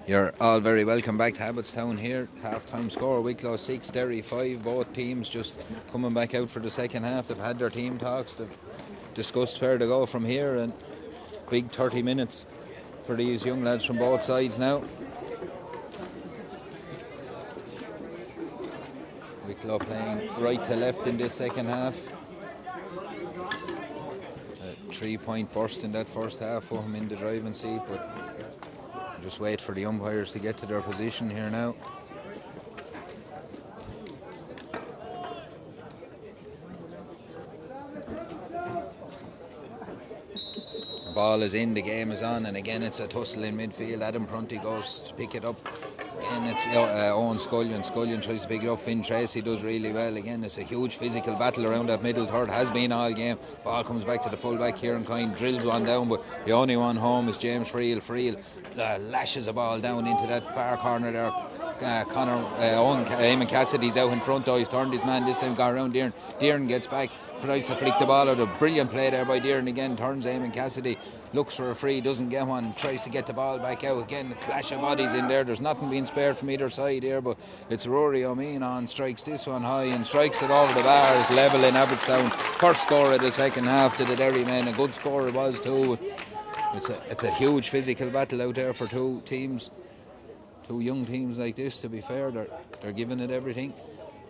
You're all very welcome back to Abbottstown here. Half-time score, Wicklow 6, Derry 5. Both teams just coming back out for the second half. They've had their team talks. They've discussed where to go from here, and big 30 minutes for these young lads from both sides now. Wicklow playing right to left in this second half. A 3-point burst in that first half put him in the driving seat, but just wait for the umpires to get to their position here now. The ball is in, the game is on, and again it's a tussle in midfield. Adam Prunty goes to pick it up. Again it's Owen Scullion. Scullion tries to pick it up. Finn Tracy does really well. Again it's a huge physical battle around that middle third. Has been all game. Ball comes back to the fullback here and Kine drills one down, but the only one home is James Friel. Friel lashes a ball down into that far corner there. Eamon Cassidy's out in front though. He's turned his man this time, got around Dearn. Dearn gets back, tries to flick the ball out. A brilliant play there by Dearn again. Turns Eamon Cassidy, looks for a free, doesn't get one, tries to get the ball back out again. The clash of bodies in there. There's nothing being spared from either side here, but it's Rory O'Mean on, strikes this one high and strikes it over the bar. It's level in Abbottstown. First score of the second half to the Derry men. A good score it was too. It's a huge physical battle out there for two teams. Two young teams like this, to be fair, they're giving it everything.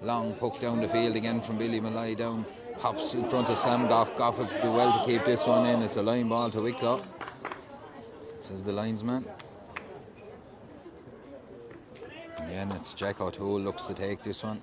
Long puck down the field again from Billy Malloy down, hops in front of Sam Goff. Goff will do well to keep this one in. It's a line ball to Wicklow, says the linesman. Again, it's Jack O'Toole looks to take this one.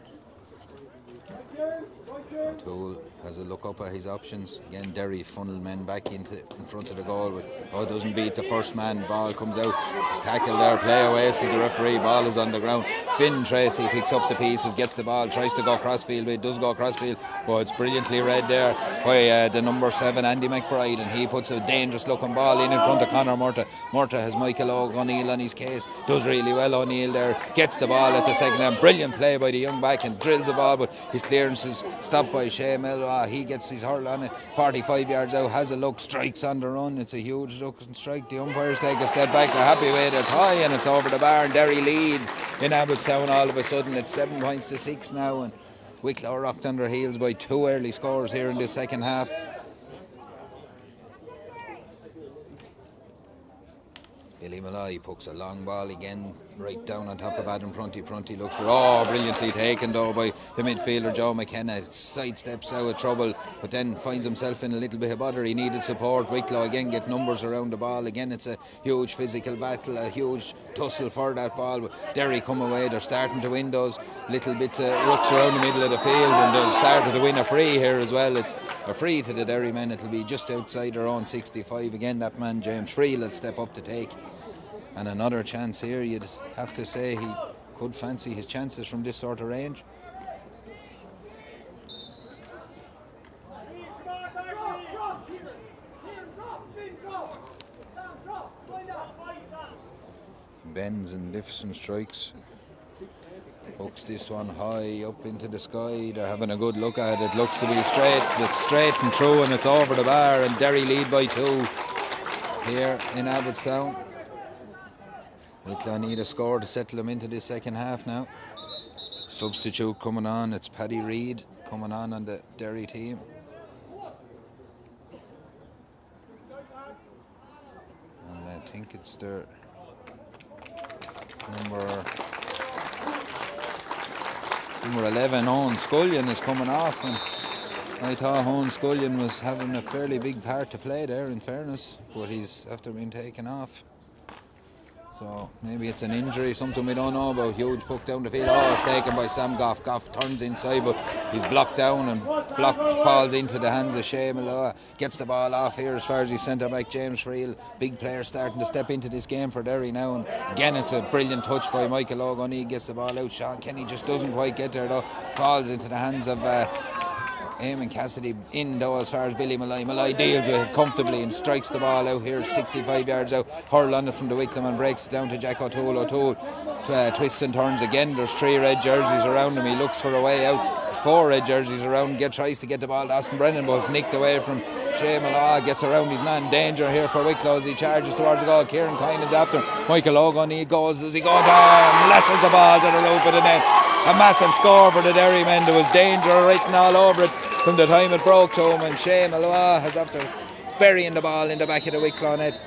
O'Toole has a look up at his options. Again, Derry funnel men back in front of the goal, but doesn't beat the first man. Ball comes out. He's tackled there. Play away, says the referee. Ball is on the ground. Finn Tracy picks up the pieces, gets the ball, tries to go crossfield, but it does go crossfield. But it's brilliantly read there by the number 7, Andy McBride, and he puts a dangerous looking ball in front of Conor Murtagh. Murtagh has Michael O'Neill on his case. Does really well, O'Neill there. Gets the ball at the second end. Brilliant play by the young back and drills the ball, but his clearance is stopped by Shea Melwa. He gets his hurl on it. 45 yards out, has a look, strikes on the run. It's a huge look and strike. The umpires take a step back. They're happy with it. It's high and it's over the bar. And Derry lead in Abbottstown all of a sudden. It's 7 points to 6 now, and Wicklow rocked on their heels by 2 early scores here in the second half. Billy Malloy pucks a long ball again right down on top of Adam Prunty. Prunty looks for, brilliantly taken though by the midfielder Joe McKenna. Sidesteps out of trouble, but then finds himself in a little bit of bother. He needed support. Wicklow again get numbers around the ball. Again it's a huge physical battle, a huge tussle for that ball. But Derry come away. They're starting to win those little bits of rucks around the middle of the field, and they've started to win a free here as well. It's a free to the Derry men. It'll be just outside their own 65. Again that man James Friel will step up to take. And another chance here. You'd have to say he could fancy his chances from this sort of range. Bends and lifts and strikes. Hooks this one high up into the sky. They're having a good look at it. Looks to be straight. It's straight and true, and it's over the bar. And Derry lead by 2 here in Abbottstown. Wicklow need a score to settle them into this second half now. Substitute coming on. It's Paddy Reid coming on the Derry team. And I think it's their number 11, Owen Scullion, is coming off. And I thought Owen Scullion was having a fairly big part to play there, in fairness, but he's after being taken off. So maybe it's an injury, something we don't know about. Huge puck down the field. It's taken by Sam Goff. Goff turns inside, but he's blocked down, and falls into the hands of Shea Malloy. Gets the ball off here as far as his centre back James Friel. Big player starting to step into this game for Derry now. And again, it's a brilliant touch by Michael O'Neill. Gets the ball out. Sean Kenny just doesn't quite get there though. Falls into the hands of Eamon Cassidy in though as far as Billy Malloy. Malloy deals with it comfortably and strikes the ball out here 65 yards out. Hurl on it from the Wicklow and breaks it down to Jack O'Toole. O'Toole twists and turns again. There's 3 red jerseys around him. He looks for a way out. There's 4 red jerseys around. Tries to get the ball to Austin Brennan, but it's nicked away from Shea Malloy gets around his man. Danger here for Wicklow as he charges towards the goal. Kieran Kine is after Michael Hogan. He goes as he goes down, lashes the ball to the roof of the net. A massive score for the Derry men. There was danger written all over it from the time it broke to him, and Shea Malloy has after burying the ball in the back of the Wicklow net.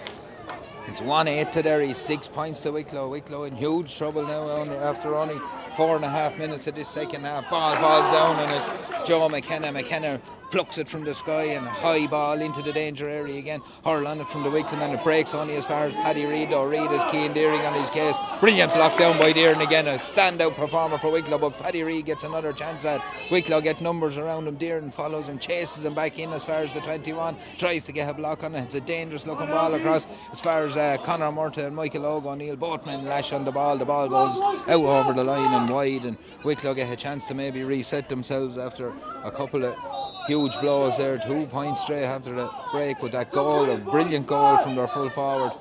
It's 1-8 to Derry, 6 points to Wicklow. Wicklow in huge trouble now after only 4.5 minutes of this second half. Ball falls down and it's Joe McKenna. McKenna plucks it from the sky and a high ball into the danger area again. Hurl on it from the Wicklow man. It breaks only as far as Paddy Reid, though Reid is keen Deering on his case. Brilliant block down by Deering again. A standout performer for Wicklow, but Paddy Reid gets another chance at. Wicklow get numbers around him. Deering follows him, chases him back in as far as the 21. Tries to get a block on it. It's a dangerous looking ball across as far as Conor Murta and Michael O'Neil. Both men lash on the ball. The ball goes out over the line and wide, and Wicklow get a chance to maybe reset themselves after a couple of huge blows there. 2 points straight after the break with that goal, a brilliant goal from their full forward.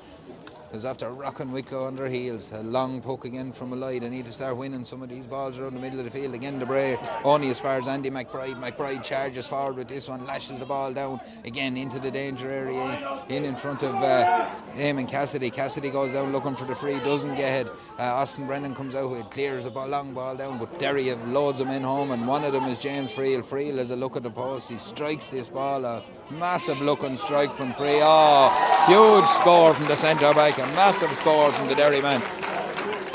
It was after rocking Wicklow on their heels. A long poke again from Malloy. They need to start winning some of these balls around the middle of the field. Again the break only as far as Andy McBride. McBride charges forward with this one, lashes the ball down again into the danger area in front of Eamon Cassidy. Cassidy goes down looking for the free, doesn't get it. Austin Brennan comes out with it, clears the ball, long ball down, but Derry have loads of men home, and one of them is James Friel. Friel has a look at the post. He strikes this ball, a massive looking strike from Friel. Huge score from the centre back, a massive score from the Derry man.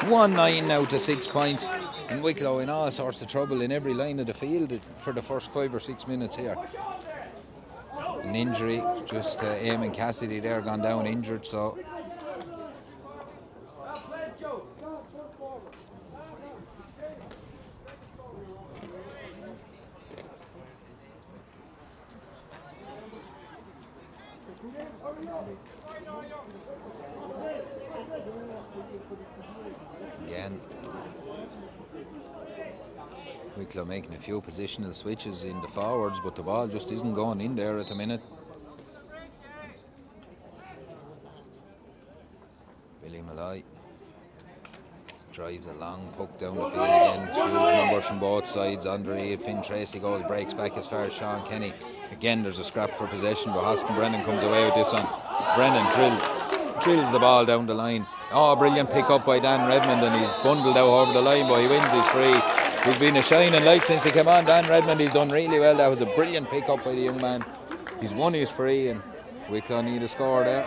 1-9 now to 6 points, and Wicklow in all sorts of trouble in every line of the field for the first 5 or 6 minutes here. An injury, just Eamon Cassidy there gone down injured, so again Wicklow making a few positional switches in the forwards, but the ball just isn't going in there at the minute. Billy Malloy drives a long puck down the field again. Huge numbers from both sides. Andre Finn Tracy goes, breaks back as far as Sean Kenny. Again there's a scrap for possession, but Austin Brennan comes away with this one. Brennan drills the ball down the line. Oh, brilliant pick up by Dan Redmond, and he's bundled out over the line, but he wins his free. He's been a shining light since he came on. Dan Redmond, he's done really well. That was a brilliant pick up by the young man. He's won his free, and Wicklow need a score there.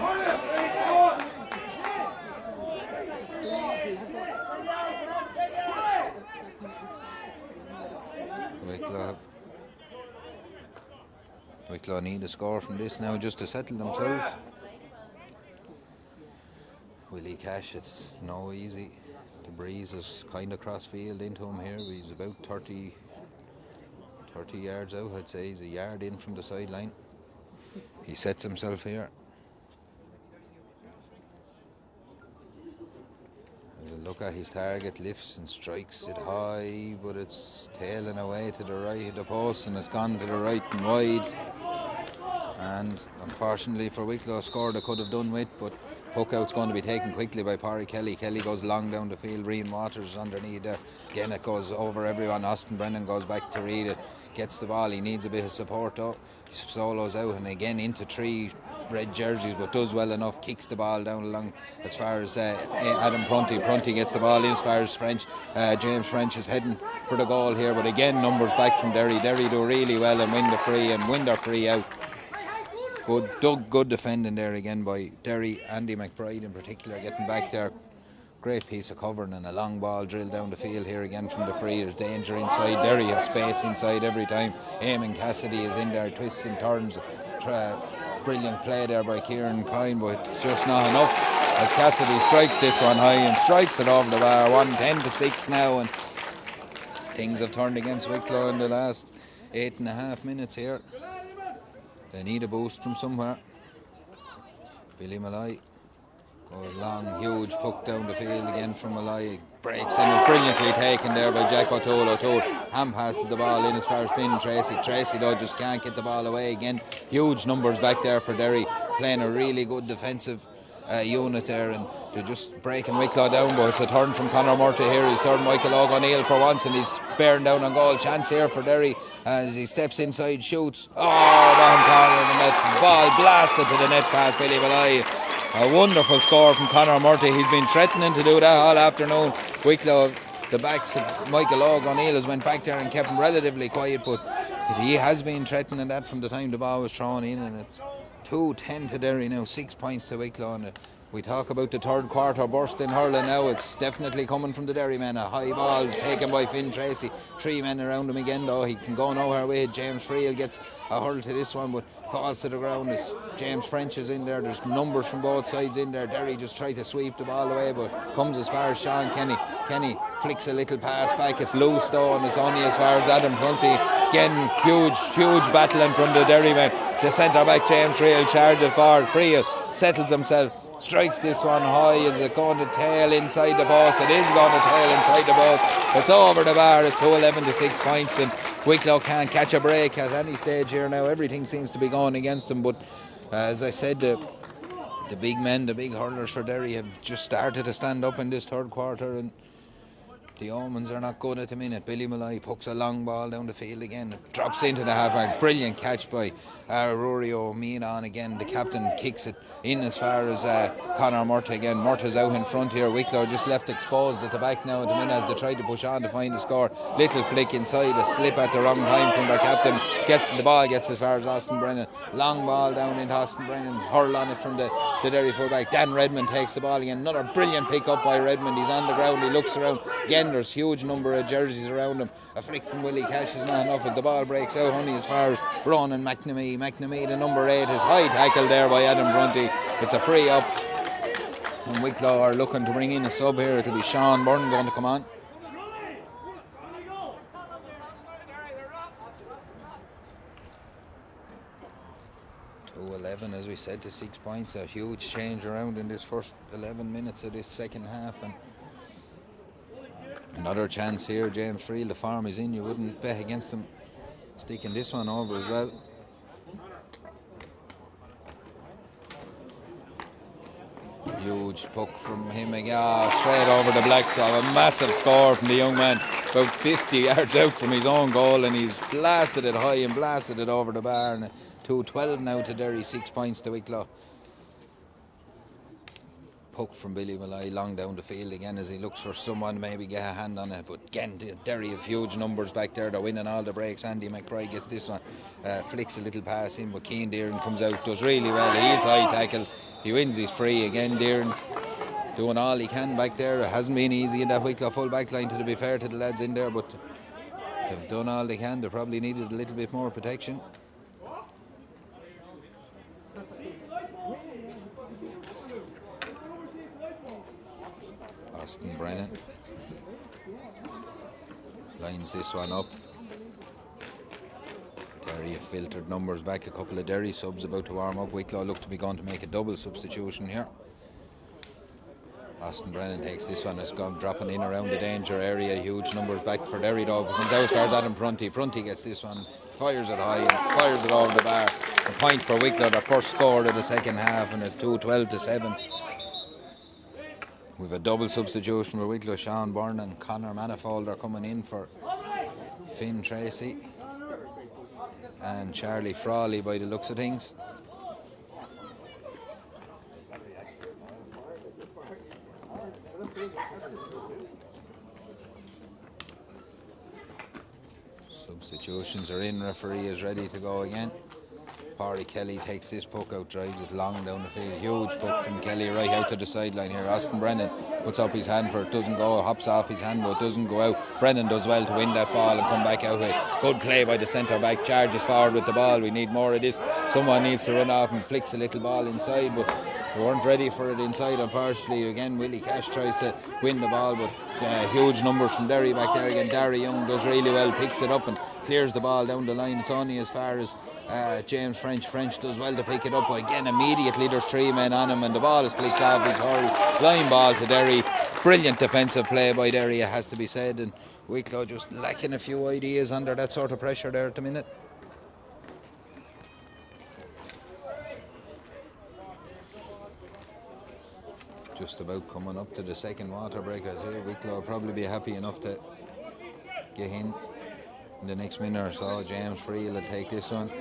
Wicklow need a score from this now just to settle themselves. Willie Cash, it's no easy. The breeze is kind of cross field into him here. He's about 30 yards out, I'd say. He's a yard in from the sideline. He sets himself here. As a look at his target, lifts and strikes it high, but it's tailing away to the right of the post, and it's gone to the right and wide. And unfortunately for Wicklow, a score they could have done with, but puck out's going to be taken quickly by Parry Kelly. Kelly goes long down the field. Rian Waters underneath there. Again, it goes over everyone. Austin Brennan goes back to read it. Gets the ball. He needs a bit of support though. He solos out and again into 3 red jerseys, but does well enough. Kicks the ball down along as far as Adam Prunty. Prunty gets the ball in as far as French. James French is heading for the goal here, but again numbers back from Derry. Derry do really well and win their free out. Good defending there again by Derry. Andy McBride in particular getting back there. Great piece of covering and a long ball drilled down the field here again from the free. There's danger inside. Derry have space inside every time. Eamon Cassidy is in there, twists and turns. Brilliant play there by Kieran Kine, but it's just not enough as Cassidy strikes this one high and strikes it over the bar. 1-10 to 6 now, and things have turned against Wicklow in the last 8.5 minutes here. They need a boost from somewhere. Billy Malloy goes long, huge puck down the field again from Malloy. Breaks in, it's brilliantly taken there by Jack O'Toole. O'Toole hand passes the ball in as far as Finn Tracy. Tracy though just can't get the ball away again. Huge numbers back there for Derry, playing a really good defensive unit there, and they're just breaking Wicklow down, but it's a turn from Conor Murty here. He's turned Michael O'Neill for once, and he's bearing down on goal. Chance here for Derry as he steps inside, shoots. Oh, down corner of the net. Ball blasted to the net past Billy Malloy. A wonderful score from Conor Murty. He's been threatening to do that all afternoon. Wicklow, the backs of Michael O'Neill has went back there and kept him relatively quiet, but he has been threatening that from the time the ball was thrown in, and it's 2-10 to Derry now, 6 points to Wicklow. And we talk about the third quarter burst in hurling now. It's definitely coming from the Derry men. A high ball is taken by Finn Tracy. 3 men around him again though. He can go nowhere with it. James Friel gets a hurl to this one, but falls to the ground as James French is in there. There's numbers from both sides in there. Derry just tried to sweep the ball away, but comes as far as Sean Kenny. Kenny flicks a little pass back. It's loose though, and it's only as far as Adam Prunty. Again, huge battling from the Derry men. The centre back James Friel charges forward. Friel settles himself. Strikes this one high. Is it going to tail inside the post? It is going to tail inside the post. It's over the bar. It's 2-11 to 6 points, and Wicklow can't catch a break at any stage here now. Everything seems to be going against them, but as I said, the big men, the big hurlers for Derry have just started to stand up in this third quarter, and the omens are not good at the minute. Billy Malloy pucks a long ball down the field again. It drops into the half-back. Brilliant catch by Rory O'Mean again. The captain kicks it in as far as Conor Murty again. Murty's out in front here. Wicklow just left exposed at the back now at the minute as they tried to push on to find the score. Little flick inside, a slip at the wrong time from their captain. Gets as far as Austin Brennan. Long ball down into Austin Brennan. Hurl on it from the Derry fullback. Dan Redmond takes the ball again. Another brilliant pick up by Redmond. He's on the ground. He looks around. Again, there's huge number of jerseys around him. A flick from Willie Cash is not enough. The ball breaks out only as far as Ronan McNamee. McNamee, the number 8, is high tackle there by Adam Prunty. It's a free up. And Wicklow are looking to bring in a sub here. It'll be Sean Byrne going to come on. As we said, to 6 points. A huge change around in this first 11 minutes of this second half, and another chance here. James Friel, the form is in. You wouldn't bet against him sticking this one over as well. Huge puck from him again, straight over the Blacksaw. A massive score from the young man, about 50 yards out from his own goal, and he's blasted it high and blasted it over the bar. And 2-12 now to Derry, 6 points to Wicklow. Puck from Billy Malloy long down the field again as he looks for someone to maybe get a hand on it, but again Derry have huge numbers back there. They're winning all the breaks. Andy McBride gets this one, flicks a little pass in, but Keane Deering comes out, does really well. He is high tackled, he wins his free again. Deering doing all he can back there. It hasn't been easy in that Wicklow full back line, to be fair to the lads in there, but they've done all they can. They probably needed a little bit more protection. Austin Brennan lines this one up. Derry have filtered numbers back. A couple of Derry subs about to warm up. Wicklow look to be going to make a double substitution here. Austin Brennan takes this one. It's gone dropping in around the danger area. Huge numbers back for Derry though. Comes out as far as Adam Prunty. Prunty gets this one, fires it high and fires it over the bar. A point for Wicklow, their first score of the second half, and it's 2-12 to 7. We've a double substitution for Wicklow. Sean Byrne and Conor Manifold are coming in for Finn Tracy and Charlie Frawley by the looks of things. Substitutions are in. Referee is ready to go again. Parry Kelly takes this puck out, drives it long down the field. Huge puck from Kelly right out to the sideline here. Austin Brennan puts up his hand for it, doesn't go, hops off his hand, but it doesn't go out. Brennan does well to win that ball and come back out with it. Good play by the centre back, charges forward with the ball. We need more of this. Someone needs to run off and flicks a little ball inside, but we weren't ready for it inside, unfortunately. Again, Willie Cash tries to win the ball, but huge numbers from Derry back there again. Darry Young does really well, picks it up and clears the ball down the line. It's only as far as James French. French does well to pick it up, but again immediately there's 3 men on him and the ball is flicked off his hurl. Line ball to Derry. Brilliant defensive play by Derry, it has to be said, and Wicklow just lacking a few ideas under that sort of pressure there at the minute. just about coming up to the second water break. I say Wicklow will probably be happy enough to get in the next minute or so. James Free will take this one.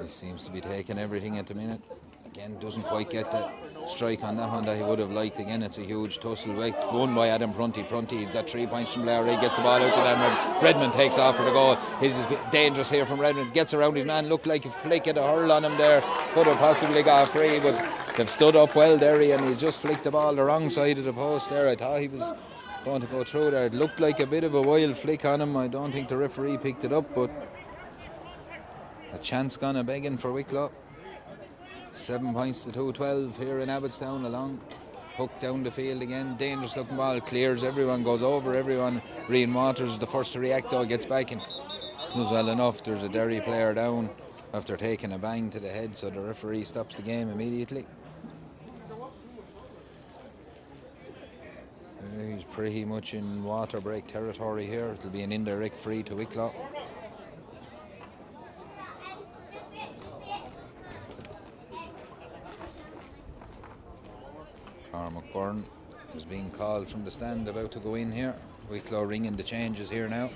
He seems to be taking everything at the minute. Again, doesn't quite get the strike on that one that he would have liked. Again, it's a huge tussle. Won by Adam Prunty. He's got 3 points from Larry. Gets the ball out to them. Redmond takes off for the goal. It's dangerous here from Redmond. Gets around his man. Looked like a flick at a hurl on him there. Could have possibly got free, but they've stood up well, Derry, and he just flicked the ball the wrong side of the post there. I thought he was going to go through there. It looked like a bit of a wild flick on him. I don't think the referee picked it up, but a chance gone a begging for Wicklow. 7 points to 2-12 here in Abbottstown. A long hook down the field again. Dangerous looking ball. Clears everyone, goes over everyone. Rian Waters is the first to react though. Gets back and does well enough. There's a Derry player down after taking a bang to the head, so the referee stops the game immediately. He's pretty much in water break territory here. It'll be an indirect free to Wicklow. McBurn is being called from the stand, about to go in here. Wicklow ringing the changes here now.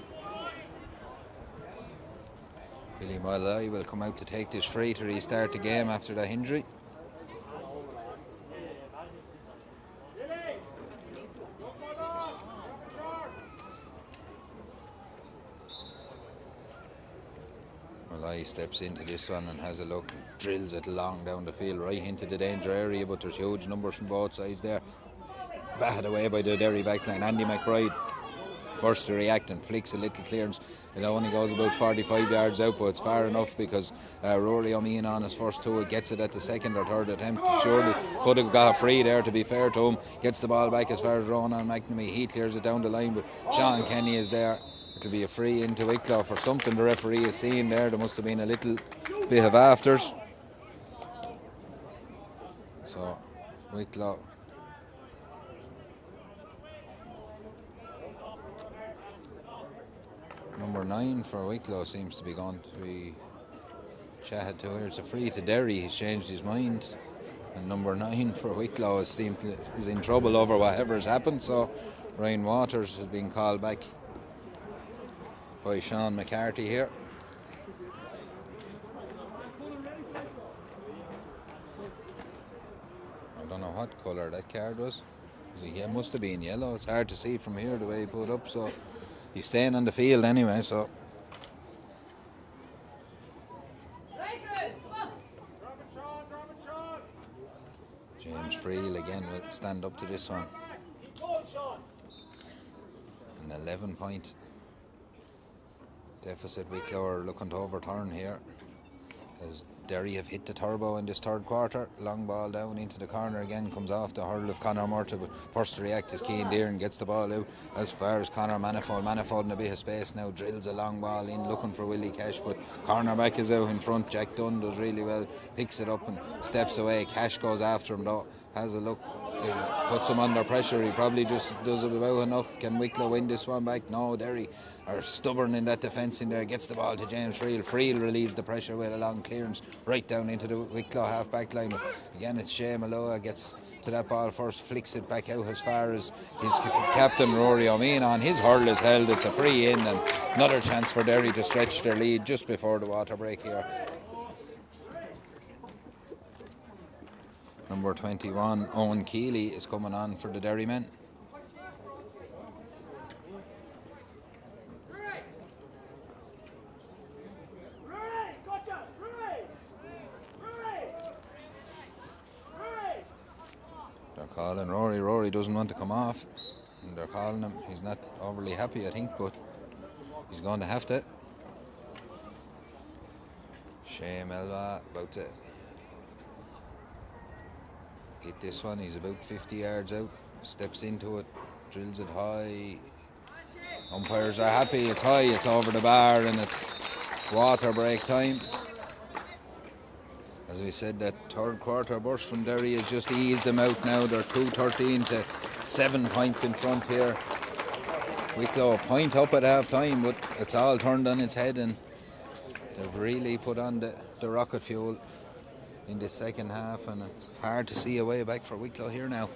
Billy Mully will come out to take this free to restart the game after that injury. Mully steps into this one and has a look, drills it long down the field right into the danger area, but there's huge numbers from both sides there. Batted away by the Derry backline. Andy McBride first to react and flicks a little clearance. It only goes about 45 yards out, but it's far enough because Rory O'Mean on his first two, gets it at the second or third attempt. Surely could have got a free there, to be fair to him. Gets the ball back as far as Ronan McNamee. He clears it down the line, but Sean Kenny is there. It'll be a free into Wicklow for something the referee is seeing there. There must have been a little bit of afters. So Wicklow number 9 for Wicklow seems to be going to be chatted to here. It's a free to Derry. He's changed his mind, and number 9 for Wicklow is in trouble over whatever has happened. So Ryan Waters has been called back by Sean McCarthy here. I don't know what colour that card was. It must have been yellow. It's hard to see from here the way he put up, so he's staying on the field anyway. So James Friel again will stand up to this one. An 11-point deficit. Wicklow are looking to overturn here as Derry have hit the turbo in this third quarter. Long ball down into the corner again, comes off the hurl of Conor Murta, but first to react is Cian Deere and gets the ball out as far as Conor Manifold in a bit of space now, drills a long ball in looking for Willie Cash, but cornerback is out in front. Jack Dunn does really well, picks it up and steps away. Cash goes after him though, has a look, puts him under pressure. He probably just does about enough. Can Wicklow win this one back? No, Derry are stubborn in that defence in there. Gets the ball to James Friel. Friel relieves the pressure with a long clearance right down into the Wicklow half back line. Again, it's Shea Malloa gets to that ball first, flicks it back out as far as his captain Rory O'Mean on. His hurl is held. It's a free in and another chance for Derry to stretch their lead just before the water break here. Number 21, Owen Keeley, is coming on for the Derry men. They're calling Rory. Rory doesn't want to come off. And they're calling him. He's not overly happy, I think, but he's going to have to. Shea Melba about to hit this one. He's about 50 yards out, steps into it, drills it high. Umpires are happy. It's high, it's over the bar, and it's water break time. As we said, that third quarter burst from Derry has just eased them out now. They're 2-13 to 7 points in front here. Wicklow a point up at half time, but it's all turned on its head and they've really put on the rocket fuel in the second half, and it's hard to see a way back for Wicklow here now.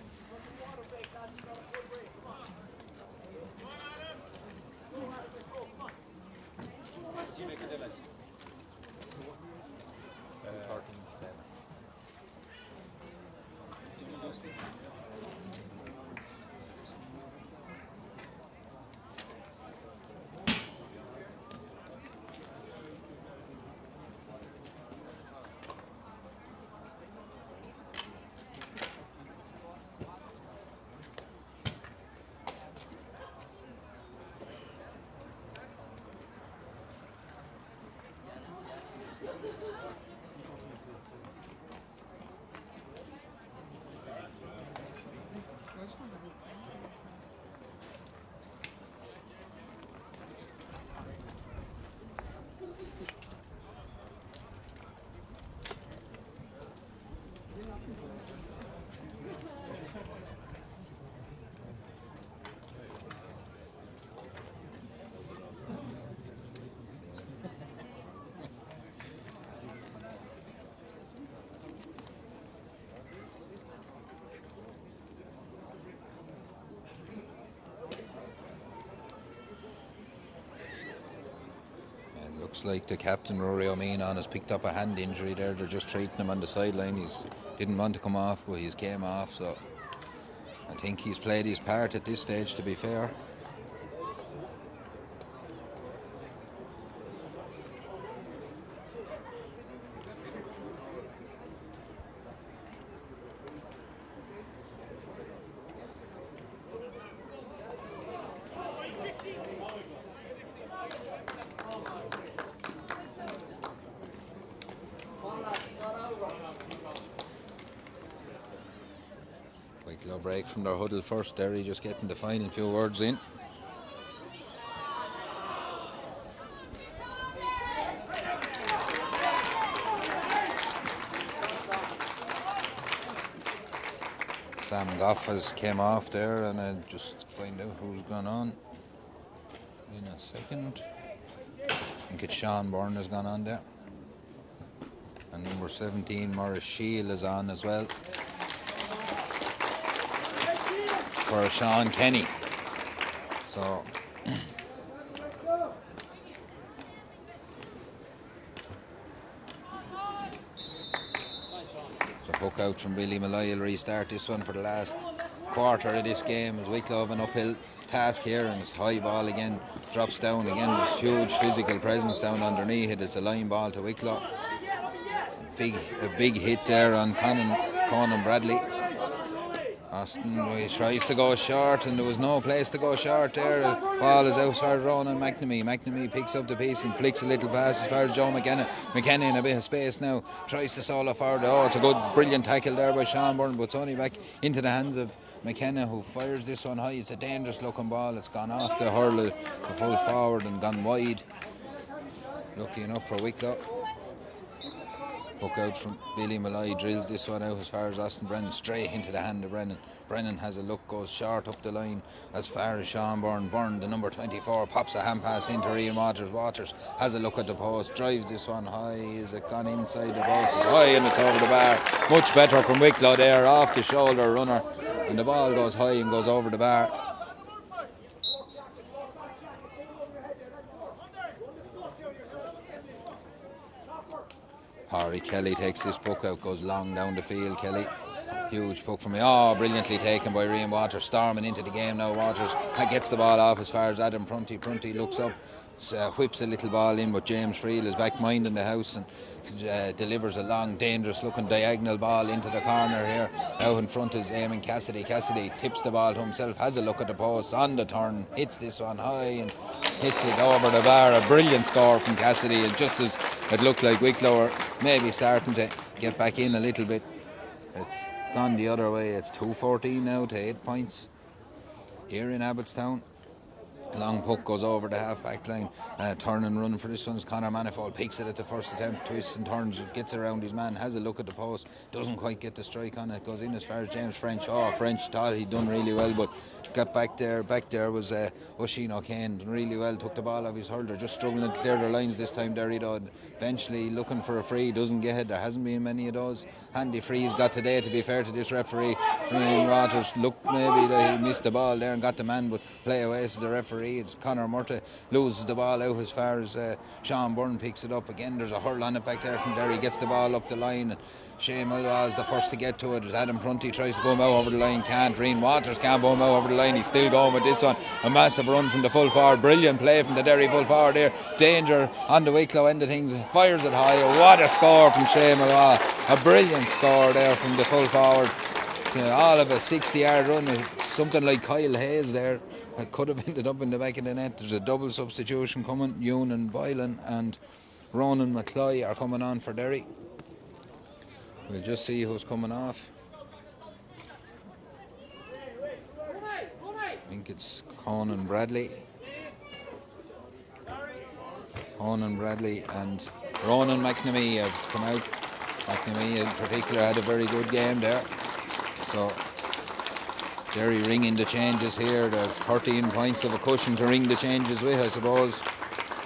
Looks like the captain, Rory O'Meanon, has picked up a hand injury there. They're just treating him on the sideline. He's didn't want to come off, but he's came off, so I think he's played his part at this stage, to be fair. Wicklow break from their huddle first. Derry just getting the final few words in. Sam Goff has came off there, and I'll just find out who's gone on in a second. I think it's Sean Byrne has gone on there. And number 17, Maurice Shield, is on as well for Sean Kenny. So puck out from Billy Malloy will restart this one for the last quarter of this game, as Wicklow have an uphill task here, and it's high ball again, drops down again. There's huge physical presence down underneath it. It's a line ball to Wicklow. A big hit there on Conan Bradley. Austin, he tries to go short, and there was no place to go short there. The ball is out as far as Ronan McNamee. McNamee picks up the piece and flicks a little pass as far as Joe McKenna. McKenna in a bit of space now, tries to solo forward. Oh, it's a good, brilliant tackle there by Sean Byrne, but it's only back into the hands of McKenna, who fires this one high. It's a dangerous looking ball. It's gone off the hurl, the full forward, and gone wide. Lucky enough for Wicklow. Hook out from Billy Malloy, drills this one out as far as Austin Brennan, straight into the hand of Brennan. Brennan has a look, goes short up the line as far as Sean Byrne. Byrne, the number 24, pops a hand pass into Ian Waters. Waters has a look at the post, drives this one high. Is it gone inside the post? It's high and it's over the bar. Much better from Wicklow there, off the shoulder runner, and the ball goes high and goes over the bar. Harry Kelly takes this puck out, goes long down the field. Kelly, huge puck from me. Oh, brilliantly taken by Rian Waters, storming into the game now. Waters gets the ball off as far as Adam Prunty. Prunty looks up, whips a little ball in, but James Friel is back minding the house and delivers a long, dangerous looking diagonal ball into the corner here. Out in front is Eamon Cassidy. Cassidy tips the ball to himself, has a look at the post, on the turn, hits this one high and hits it over the bar. A brilliant score from Cassidy, and just as it looked like Wicklow are maybe starting to get back in a little bit, it's gone the other way. It's 2:14 now to 8 points here in Abbottstown. Long puck goes over the half-back line. Turn and run for this one. Conor Manifold picks it at the first attempt, twists and turns, gets around his man, has a look at the post, doesn't quite get the strike on it, goes in as far as James French. French thought he'd done really well, but got back there. Back there was Oisin O'Kane, done really well, took the ball off his hurler, just struggling to clear their lines this time, Derry though. Eventually looking for a free, doesn't get it. There hasn't been many of those. Handy frees got today, to be fair to this referee. Waters looked maybe that he missed the ball there and got the man, but play away to the referee. It's Conor Murta loses the ball out as far as Sean Byrne picks it up. Again, there's a hurl on it back there from Derry, gets the ball up the line, and Shane Mulwa is the first to get to it. Adam Prunty tries to boom out over the line, can't. Rian Waters can't boom out over the line, he's still going with this one. A massive run from the full forward, brilliant play from the Derry full forward there. Danger on the Wicklow end of things, fires it high. What a score from Shane Mulwa, a brilliant score there from the full forward. All of a 60-yard run, something like Kyle Hayes there. That could have ended up in the back of the net. There's a double substitution coming. Ewan Boylan and Ronan McCloy are coming on for Derry. We'll just see who's coming off. I think it's Conan Bradley. Conan Bradley and Ronan McNamee have come out. McNamee in particular had a very good game there. So Derry ringing the changes here. They've 13 points of a cushion to ring the changes with, I suppose.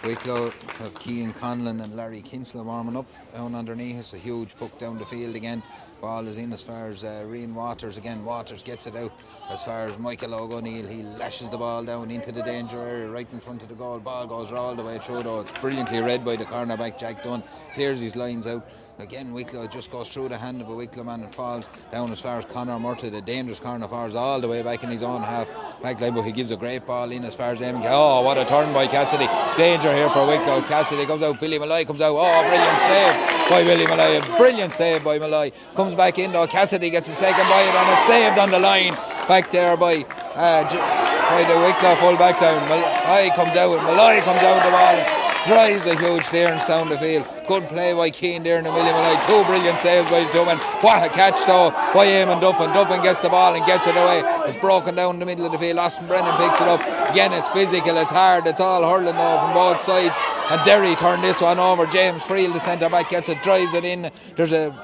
Wicklow have Cian Conlon and Larry Kinsella warming up down underneath. It's a huge puck down the field again. Ball is in as far as Rian Waters again. Waters gets it out as far as Michael O'Goneill. He lashes the ball down into the danger area right in front of the goal. Ball goes all the way through though. It's brilliantly read by the cornerback Jack Dunn. Clears his lines out. Again, Wicklow just goes through the hand of a Wicklow man and falls down as far as Conor Murta, the dangerous corner forwards, all the way back in his own half back line, but he gives a great ball in as far as Eamon. Oh, what a turn by Cassidy. Danger here for Wicklow. Cassidy comes out, Billy Malloy comes out. Oh, brilliant save by Billy Malloy. A brilliant save by Malloy. Comes back in though. Cassidy gets a second by it and it's saved on the line. Back there by the Wicklow full back line. Malloy comes out with the ball. Drives a huge clearance down the field. Good play by Keane there in the middle. Two brilliant saves by the two men. What a catch though by Eamon Duffin. Duffin gets the ball and gets it away. It's broken down the middle of the field. Austin Brennan picks it up. Again, it's physical, it's hard, it's all hurling now from both sides. And Derry turn this one over. James Friel, the centre back, gets it, drives it in. There's a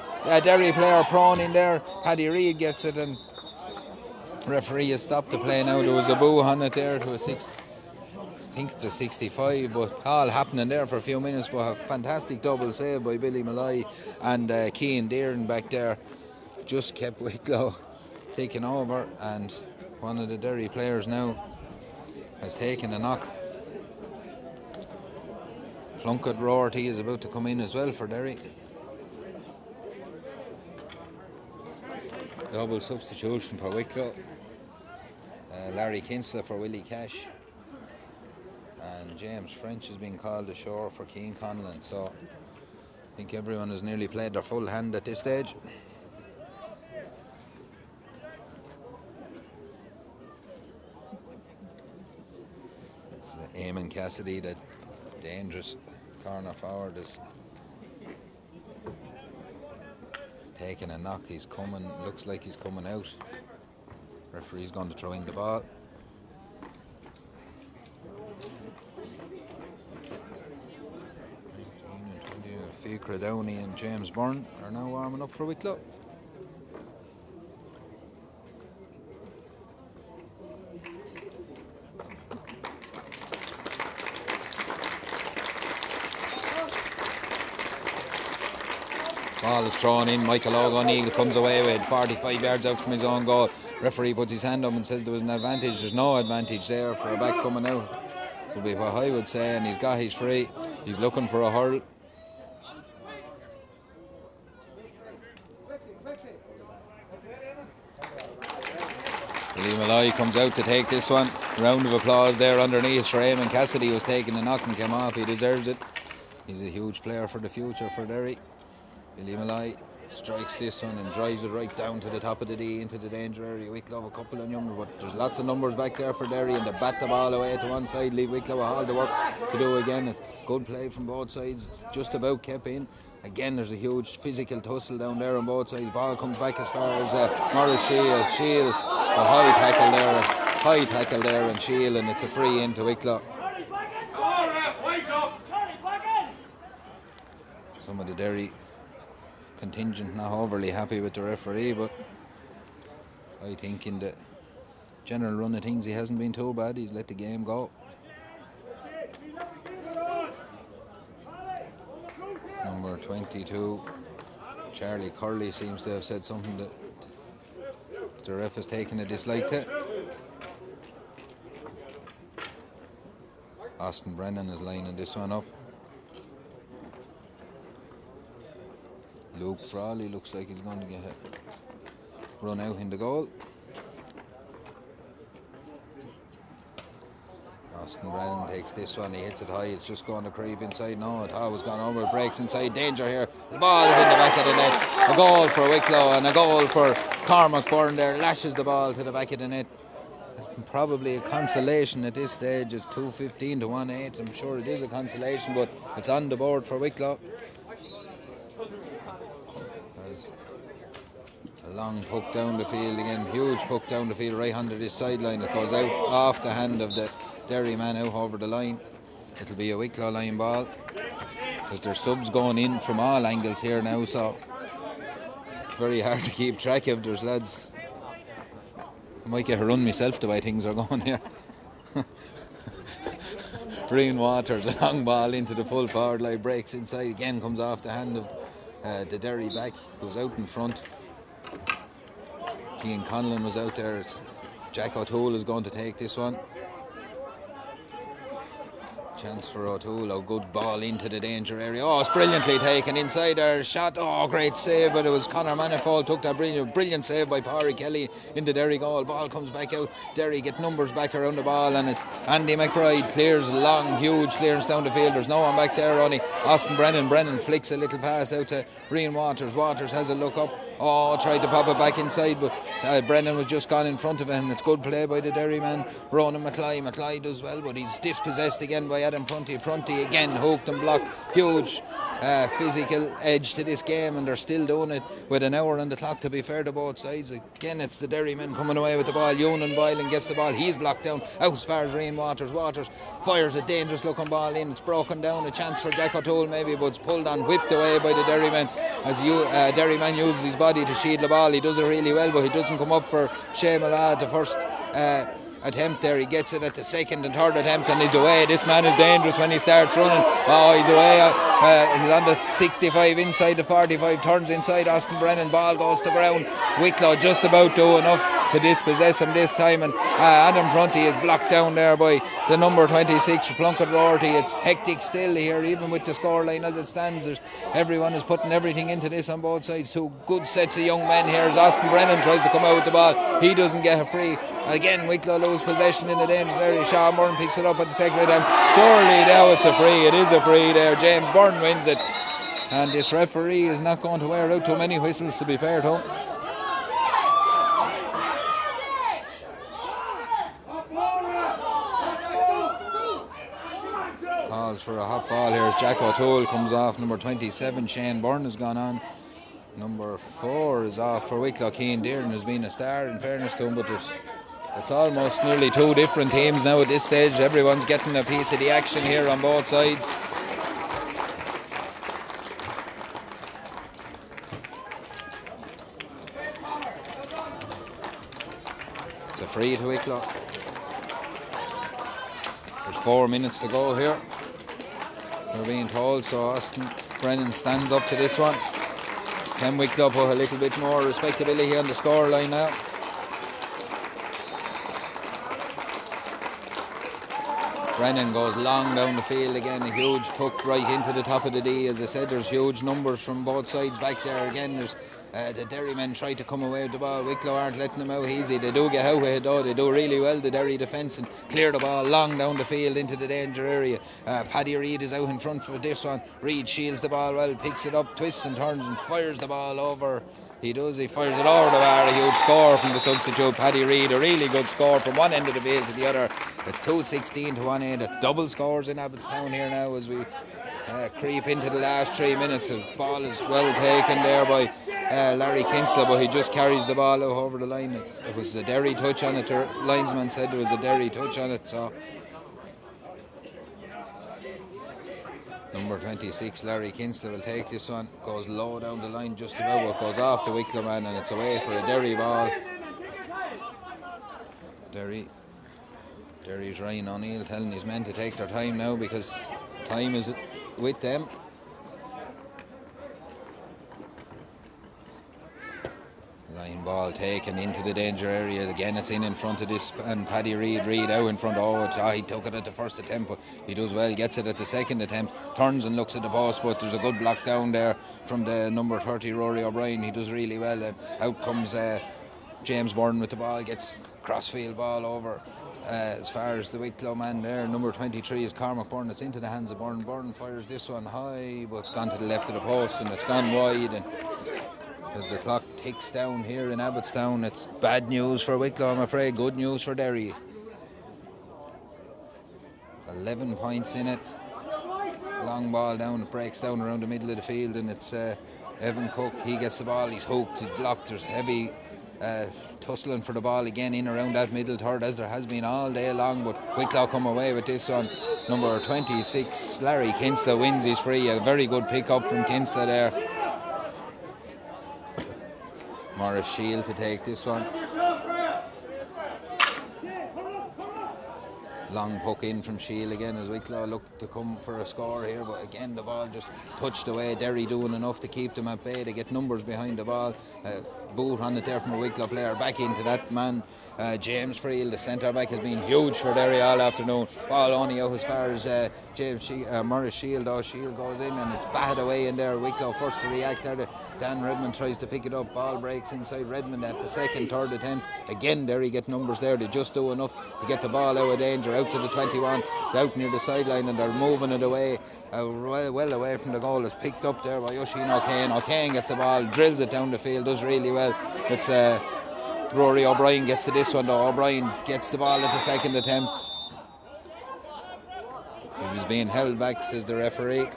Derry player prone in there. Paddy Reid gets it and referee has stopped the play now. There was a boo on it there to a sixth. I think it's a 65, but all happening there for a few minutes. But a fantastic double save by Billy Malloy and Cian Dearn back there. Just kept Wicklow taking over, and one of the Derry players now has taken a knock. Plunkett Roarty is about to come in as well for Derry. Double substitution for Wicklow. Larry Kinsella for Willie Cash. And James French has been called ashore for Cian Conlon. So I think everyone has nearly played their full hand at this stage. It's Eamon Cassidy, that dangerous corner forward, is taking a knock. He's coming, looks like he's coming out. Referee's going to throw in the ball. Fiacre Downey and James Byrne are now warming up for Wicklow. Ball is thrown in. Michael O'Goneill comes away with 45 yards out from his own goal. Referee puts his hand up and says there was an advantage. There's no advantage there for a back coming out. Would be what I would say, and he's got his free. He's looking for a hurl. Billy Malloy comes out to take this one. Round of applause there underneath for Eamon Cassidy, who's taking the knock and came off. He deserves it. He's a huge player for the future for Derry. Billy Malloy strikes this one and drives it right down to the top of the D into the danger area. Wicklow have a couple of numbers, but there's lots of numbers back there for Derry, and they bat the ball away to one side, leave Wicklow all the work to do again. It's good play from both sides. It's just about kept in. Again, there's a huge physical tussle down there on both sides. Ball comes back as far as Morris Shield. A high tackle there. high tackle there and shield, and it's a free into Wicklow. Some of the Derry contingent not overly happy with the referee, but I think in the general run of things he hasn't been too bad. He's let the game go. Number 22, Charlie Curley, seems to have said something that the ref has taken a dislike to. Austin Brennan is lining this one up. Luke Frawley looks like he's going to get a run out in the goal. Austin Brennan takes this one, he hits it high, it's just going to creep inside. No, it has gone over, breaks inside, danger here. The ball is in the back of the net. A goal for Wicklow and a goal for Cormac Byrne there, lashes the ball to the back of the net. Probably a consolation at this stage. It's 2-15 to 1-8. I'm sure it is a consolation, but it's on the board for Wicklow. There's a long puck down the field again, huge puck down the field right under this sideline. It goes out off the hand of the Derry man out over the line. It'll be a Wicklow line ball because there's subs going in from all angles here now, so it's very hard to keep track of. There's lads, I might get a run myself the way things are going here. Green Waters, a long ball into the full forward line, breaks inside again, comes off the hand of the Derry back, goes out in front. Keane Conlon was out there. Jack O'Toole is going to take this one. Chance for O'Toole. Oh, good ball into the danger area. Oh, it's brilliantly taken inside there. Shot. Oh, great save, but it was Conor Manifold took that brilliant save by Pádraig Kelly in the Derry goal. Ball comes back out. Derry get numbers back around the ball, and it's Andy McBride clears a long, huge clearance down the field. There's no one back there, only Austin Brennan. Brennan flicks a little pass out to Rian Waters. Waters has a look up. Oh, tried to pop it back inside, but Brennan was just gone in front of him. It's good play by the Derry man, Ronan McClay. McClay does well, but he's dispossessed again by Adam Prunty. Prunty again hooked and blocked. Huge physical edge to this game, and they're still doing it with an hour on the clock, to be fair to both sides. Again, it's the Derry men coming away with the ball. Ewan Boylan gets the ball. He's blocked down out as far as Rian Waters. Waters fires a dangerous looking ball in. It's broken down. A chance for Jack O'Toole maybe, but it's pulled on, whipped away by the Derry men. As Derry man uses his body to shield the ball. He does it really well, but he doesn't come up for Shea Malad the first attempt there. He gets it at the second and third attempt, and he's away. This man is dangerous when he starts running. Oh, he's away. He's on the 65 inside the 45, turns inside Austin Brennan. Ball goes to ground. Wicklow just about do enough to dispossess him this time, and Adam Prunty is blocked down there by the number 26 Plunkett Rorty. It's hectic still here, even with the scoreline as it stands. Everyone is putting everything into this on both sides. Two good sets of young men here as Austin Brennan tries to come out with the ball. He doesn't get a free. Again, Wicklow lose possession in the dangerous area. Sean Byrne picks it up at the second attempt. Surely now it's a free. It is a free there. James Byrne wins it, and this referee is not going to wear out too many whistles, to be fair to him. Calls for a hot ball here as Jack O'Toole comes off. Number 27 Shane Byrne has gone on. Number 4 is off for Wicklow. Cian Dearden has been a star, in fairness to him, but it's almost nearly two different teams now at this stage. Everyone's getting a piece of the action here on both sides. It's a free to Wicklow. There's 4 minutes to go here, we're being told, so Austin Brennan stands up to this one. Can Wicklow put a little bit more respectability on the scoreline now? Brennan goes long down the field again, a huge puck right into the top of the D. As I said, there's huge numbers from both sides back there. Again, there's the Derry men try to come away with the ball. Wicklow aren't letting them out easy. They do get out with it though. They do really well, the Derry defence, and clear the ball long down the field into the danger area. Paddy Reid is out in front for this one. Reid shields the ball well, picks it up, twists and turns and fires the ball over. He fires it over the bar. A huge score from the substitute Paddy Reid. A really good score from one end of the field to the other. It's 2-16 to 1-8. It's double scores in Abbottstown here now as we creep into the last 3 minutes. The ball is well taken there by Larry Kinsler, but he just carries the ball out over the line. It was a Derry touch on it. The linesman said there was a Derry touch on it, so number 26, Larry Kinsler, will take this one. Goes low down the line just about, but goes off the Wicklow man, and it's away for a Derry ball. Derry's Ryan O'Neill telling his men to take their time now because time is with them. Line ball taken into the danger area. Again, it's in front of this, and Paddy Reid out in front. He took it at the first attempt, but he does well. Gets it at the second attempt. Turns and looks at the post, but there's a good block down there from the number 30, Rory O'Brien. He does really well, and out comes James Byrne with the ball. Gets crossfield ball over as far as the Wicklow man there. Number 23 is Cormac Byrne. It's into the hands of Byrne. Byrne fires this one high, but it's gone to the left of the post, and it's gone wide. And as the clock ticks down here in Abbottstown, it's bad news for Wicklow, I'm afraid. Good news for Derry. 11 points in it. Long ball down, it breaks down around the middle of the field, and it's Evan Cook. He gets the ball, he's hooked, he's blocked. There's heavy tussling for the ball again in around that middle third, as there has been all day long, but Wicklow come away with this one. Number 26, Larry Kinsler, wins his free. A very good pick up from Kinsler there. Morris Shield to take this one. Long puck in from Shield again as Wicklow look to come for a score here, but again the ball just touched away. Derry doing enough to keep them at bay. They get numbers behind the ball. Boot on it there from a Wicklow player. Back into that man, James Friel, the centre back, has been huge for Derry all afternoon. Ball only out as far as Morris Shield. Shield goes in and it's batted away in there. Wicklow first to react there. Dan Redmond tries to pick it up. Ball breaks inside Redmond at the second, third attempt. Again, Derry get numbers there. They just do enough to get the ball out of danger, out to the 21, out near the sideline, and they're moving it away, well away from the goal. It's picked up there by Oisin O'Kane. O'Kane gets the ball, drills it down the field, does really well. It's Rory O'Brien gets to this one though. O'Brien gets the ball at the second attempt. He was being held back, says the referee.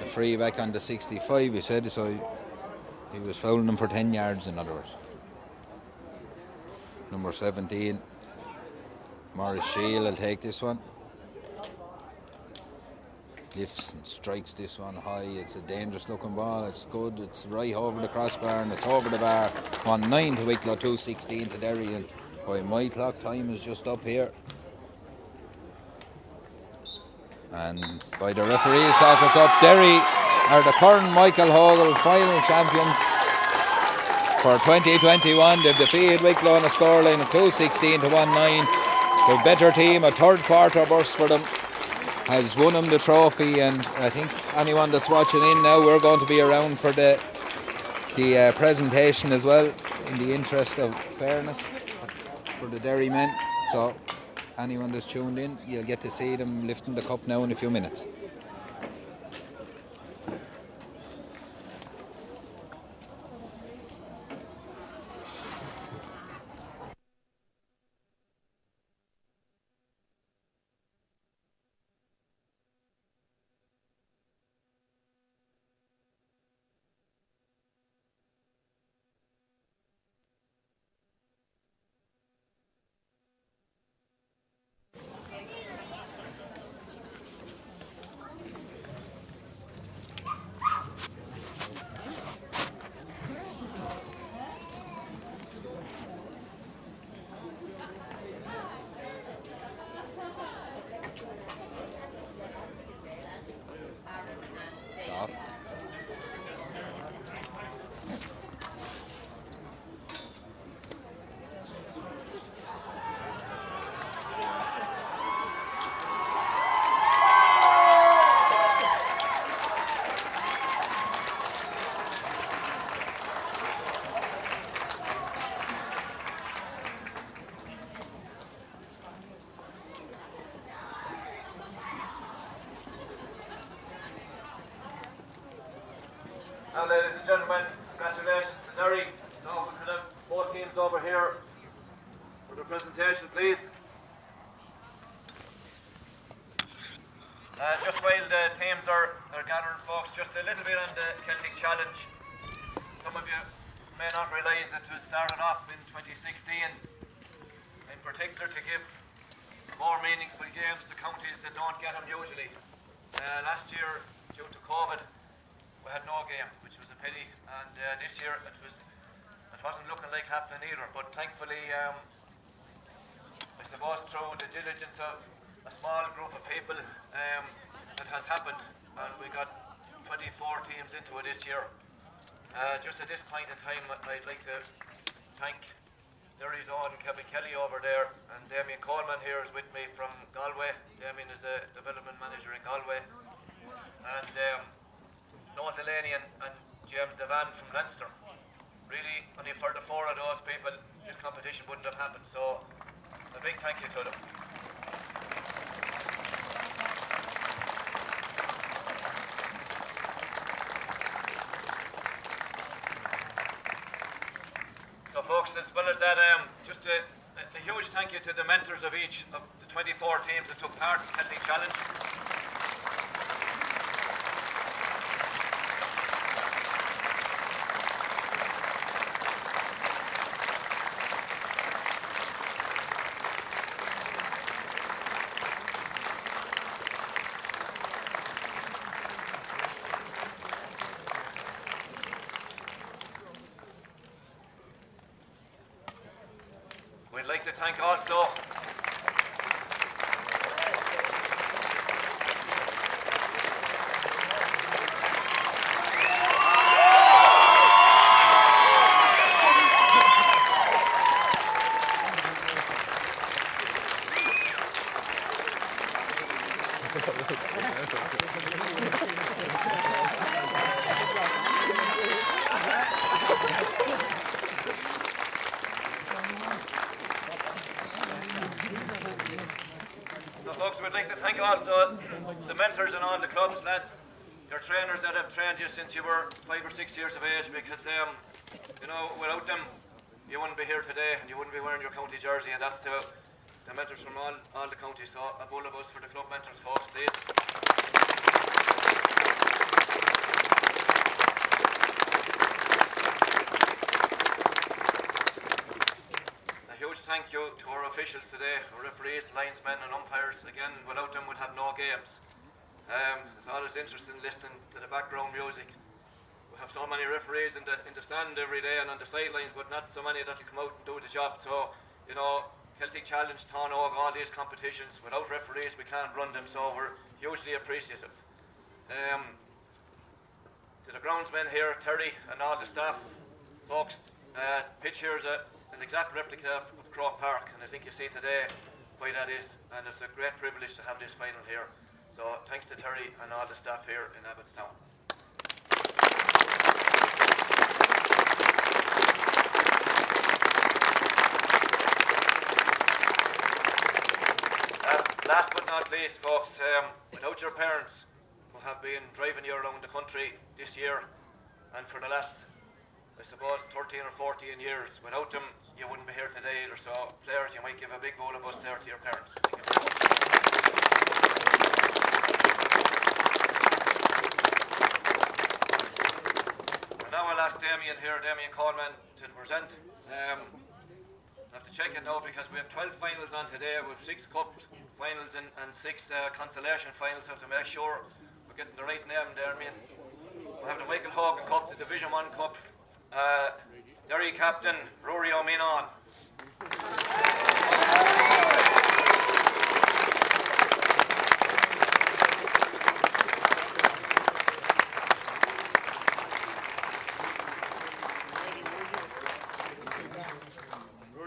The free back on the 65, he said, so he was fouling them for 10 yards in other words. Number 17, Morris Shield will take this one. Lifts and strikes this one high. It's a dangerous looking ball. It's good. It's right over the crossbar and it's over the bar. 1-9 to Wicklow, 2-16 to Derry. And by my clock, time is just up here. And by the referee's clock, it's up. Derry are the current Michael Hogan final champions for 2021. They've defeated Wicklow on a scoreline of 2-16 to 1-9. The better team, a third quarter burst for them, has won them the trophy, and I think anyone that's watching in now, we're going to be around for the presentation as well, in the interest of fairness for the Derry men. So anyone that's tuned in, you'll get to see them lifting the cup now in a few minutes. Now, ladies and gentlemen, congratulations to Derry. Now we could have both teams over here for the presentation, please. Just while the teams are gathering, folks. Just a little bit on the Celtic Challenge. Some of you may not realise that it was started off in 2016, in particular to give more meaningful games to counties that don't get them usually. Last year, due to COVID, we had no game, which was a pity, and this year it wasn't looking like happening either. But thankfully, I suppose through the diligence of a small group of people, it has happened, and we got 24 teams into it this year. Just at this point in time, I'd like to thank Derry's own Kevin Kelly over there, and Damien Coleman here is with me from Galway. Damien is the development manager in Galway, and Noel Delaney and James Devan from Leinster. Really, only for the four of those people, this competition wouldn't have happened, so a big thank you to them. So folks, as well as that, just a huge thank you to the mentors of each of the 24 teams that took part in the Celtic Challenge. We'd like to thank also the mentors and all the clubs, lads, your trainers that have trained you since you were 5 or 6 years of age, because you know, without them you wouldn't be here today and you wouldn't be wearing your county jersey, and that's to the mentors from all the counties. So a bull of us for the club mentors, folks, please. A huge thank you to our officials today, our referees, linesmen and umpires. Again, without them we'd have no games. It's always interesting listening to the background music. We have so many referees in the stand every day and on the sidelines, but not so many that will come out and do the job. So, you know, Celtic Challenge, Tánaóg, all these competitions, without referees we can't run them, so we're hugely appreciative. To the groundsmen here, Terry and all the staff, folks, pitch here is an exact replica of Croke Park, and I think you see today why that is, and it's a great privilege to have this final here. So thanks to Terry and all the staff here in Abbottstown. Last but not least, folks, without your parents who have been driving you around the country this year and for the last, I suppose, 13 or 14 years, without them you wouldn't be here today either. So players, you might give a big roll of us there to your parents. Thank you very much. Now I'll ask Damien Coleman to present. I have to check it now because we have 12 finals on today. We have 6 cup finals and 6 consolation finals, so to make sure we're getting the right name, Damien. We have the Michael Hogan Cup, the Division 1 Cup. Derry captain Rory O'Minon.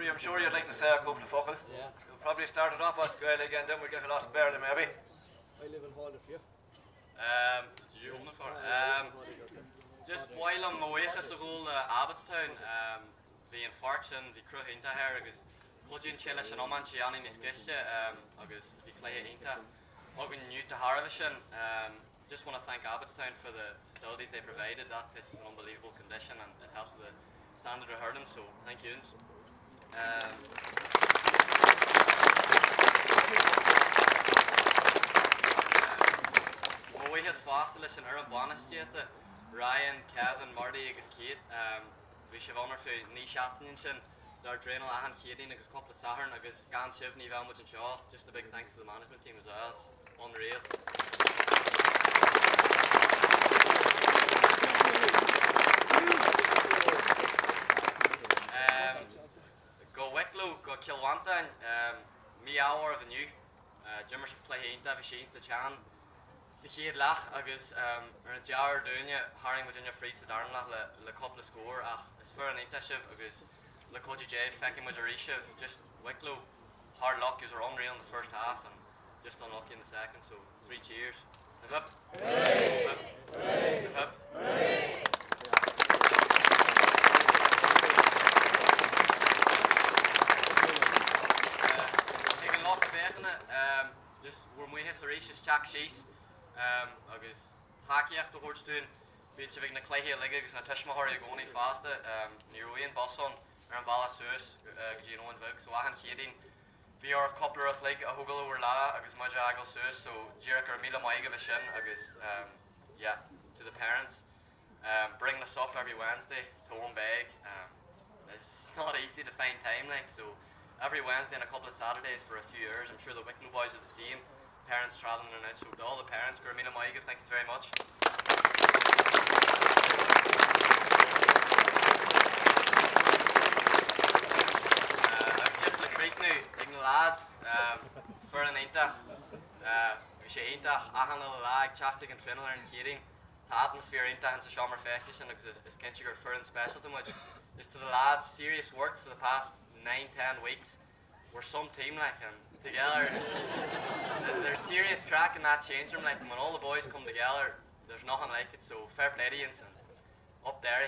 I'm sure you'd like to say a couple of fuckle. Yeah. We'll probably start it off as Gaelic again, then we'll get a lost barely maybe. I live in Hallfew. Just while I'm away at the goal Abbottstown, the infarction, the crew hinta here, agus Cludin Chela Shanoman Chian in his gesture, agus the clay hinta, Hogan new to Harvishan. Just want to thank Abbottstown for the facilities they provided. That pitch is an unbelievable condition and it helps with the standard of hurling, so thank you. Well, we is fast leis an ar an banastéte. Ryan, Kevin, Marty agus Kate. We should honor for ní seatain sin dar dréanal ahan chédaín agus couple saharn agus gan sibh ní bheith muid an seo. Just a big thanks to the management team as well. It's unreal. Go Wicklow, go Kilwantain, me hour of the new. Jimmers have played Ainta, Vishin, the Chan. Sichid lach, agus an jar dunya, Haring Virginia Freaks at Darnlach, le couple of score, it's for an Ainta shiv, agus le Koji J, Feckin with Jarishiv, just Wicklow, hard luck, you were unreal in the first half and just unlucky in the second, so 3 cheers. Hip hip. Hooray! Hooray! Hip hip. Hooray! Just we're muy historious Jack Shees agus takeíocht do hurtstún bíl se big na cléthe lige agus na tuismathir gcónaí fásta ní roion boson ar an balla suas go an bhug so ahan chédaín bhí ar coupler of lig a thugal uair lá agus muide agal suas so díreach ar míle maige bheith sin agus yeah to the parents bring us up every Wednesday to home bag it's not easy to find time like so every Wednesday and a couple of Saturdays for a few years. I'm sure the Wicklow boys are the same. Parents travelling in and out. So to all the parents, Gurmina Maiga, thank you very much. I'm just like right now, the lads, for an Eintach, we should Eintach, Ahan little lag, Chaftig and Trinner and Keating. The atmosphere Eintach and the Summer Festation, because it's Kenchiger for and special too much. Is to the lads, serious work for the past 9-10 weeks. We're some team like and together there's serious crack in that change room like and when all the boys come together there's nothing like it so fair play to you and up Derry.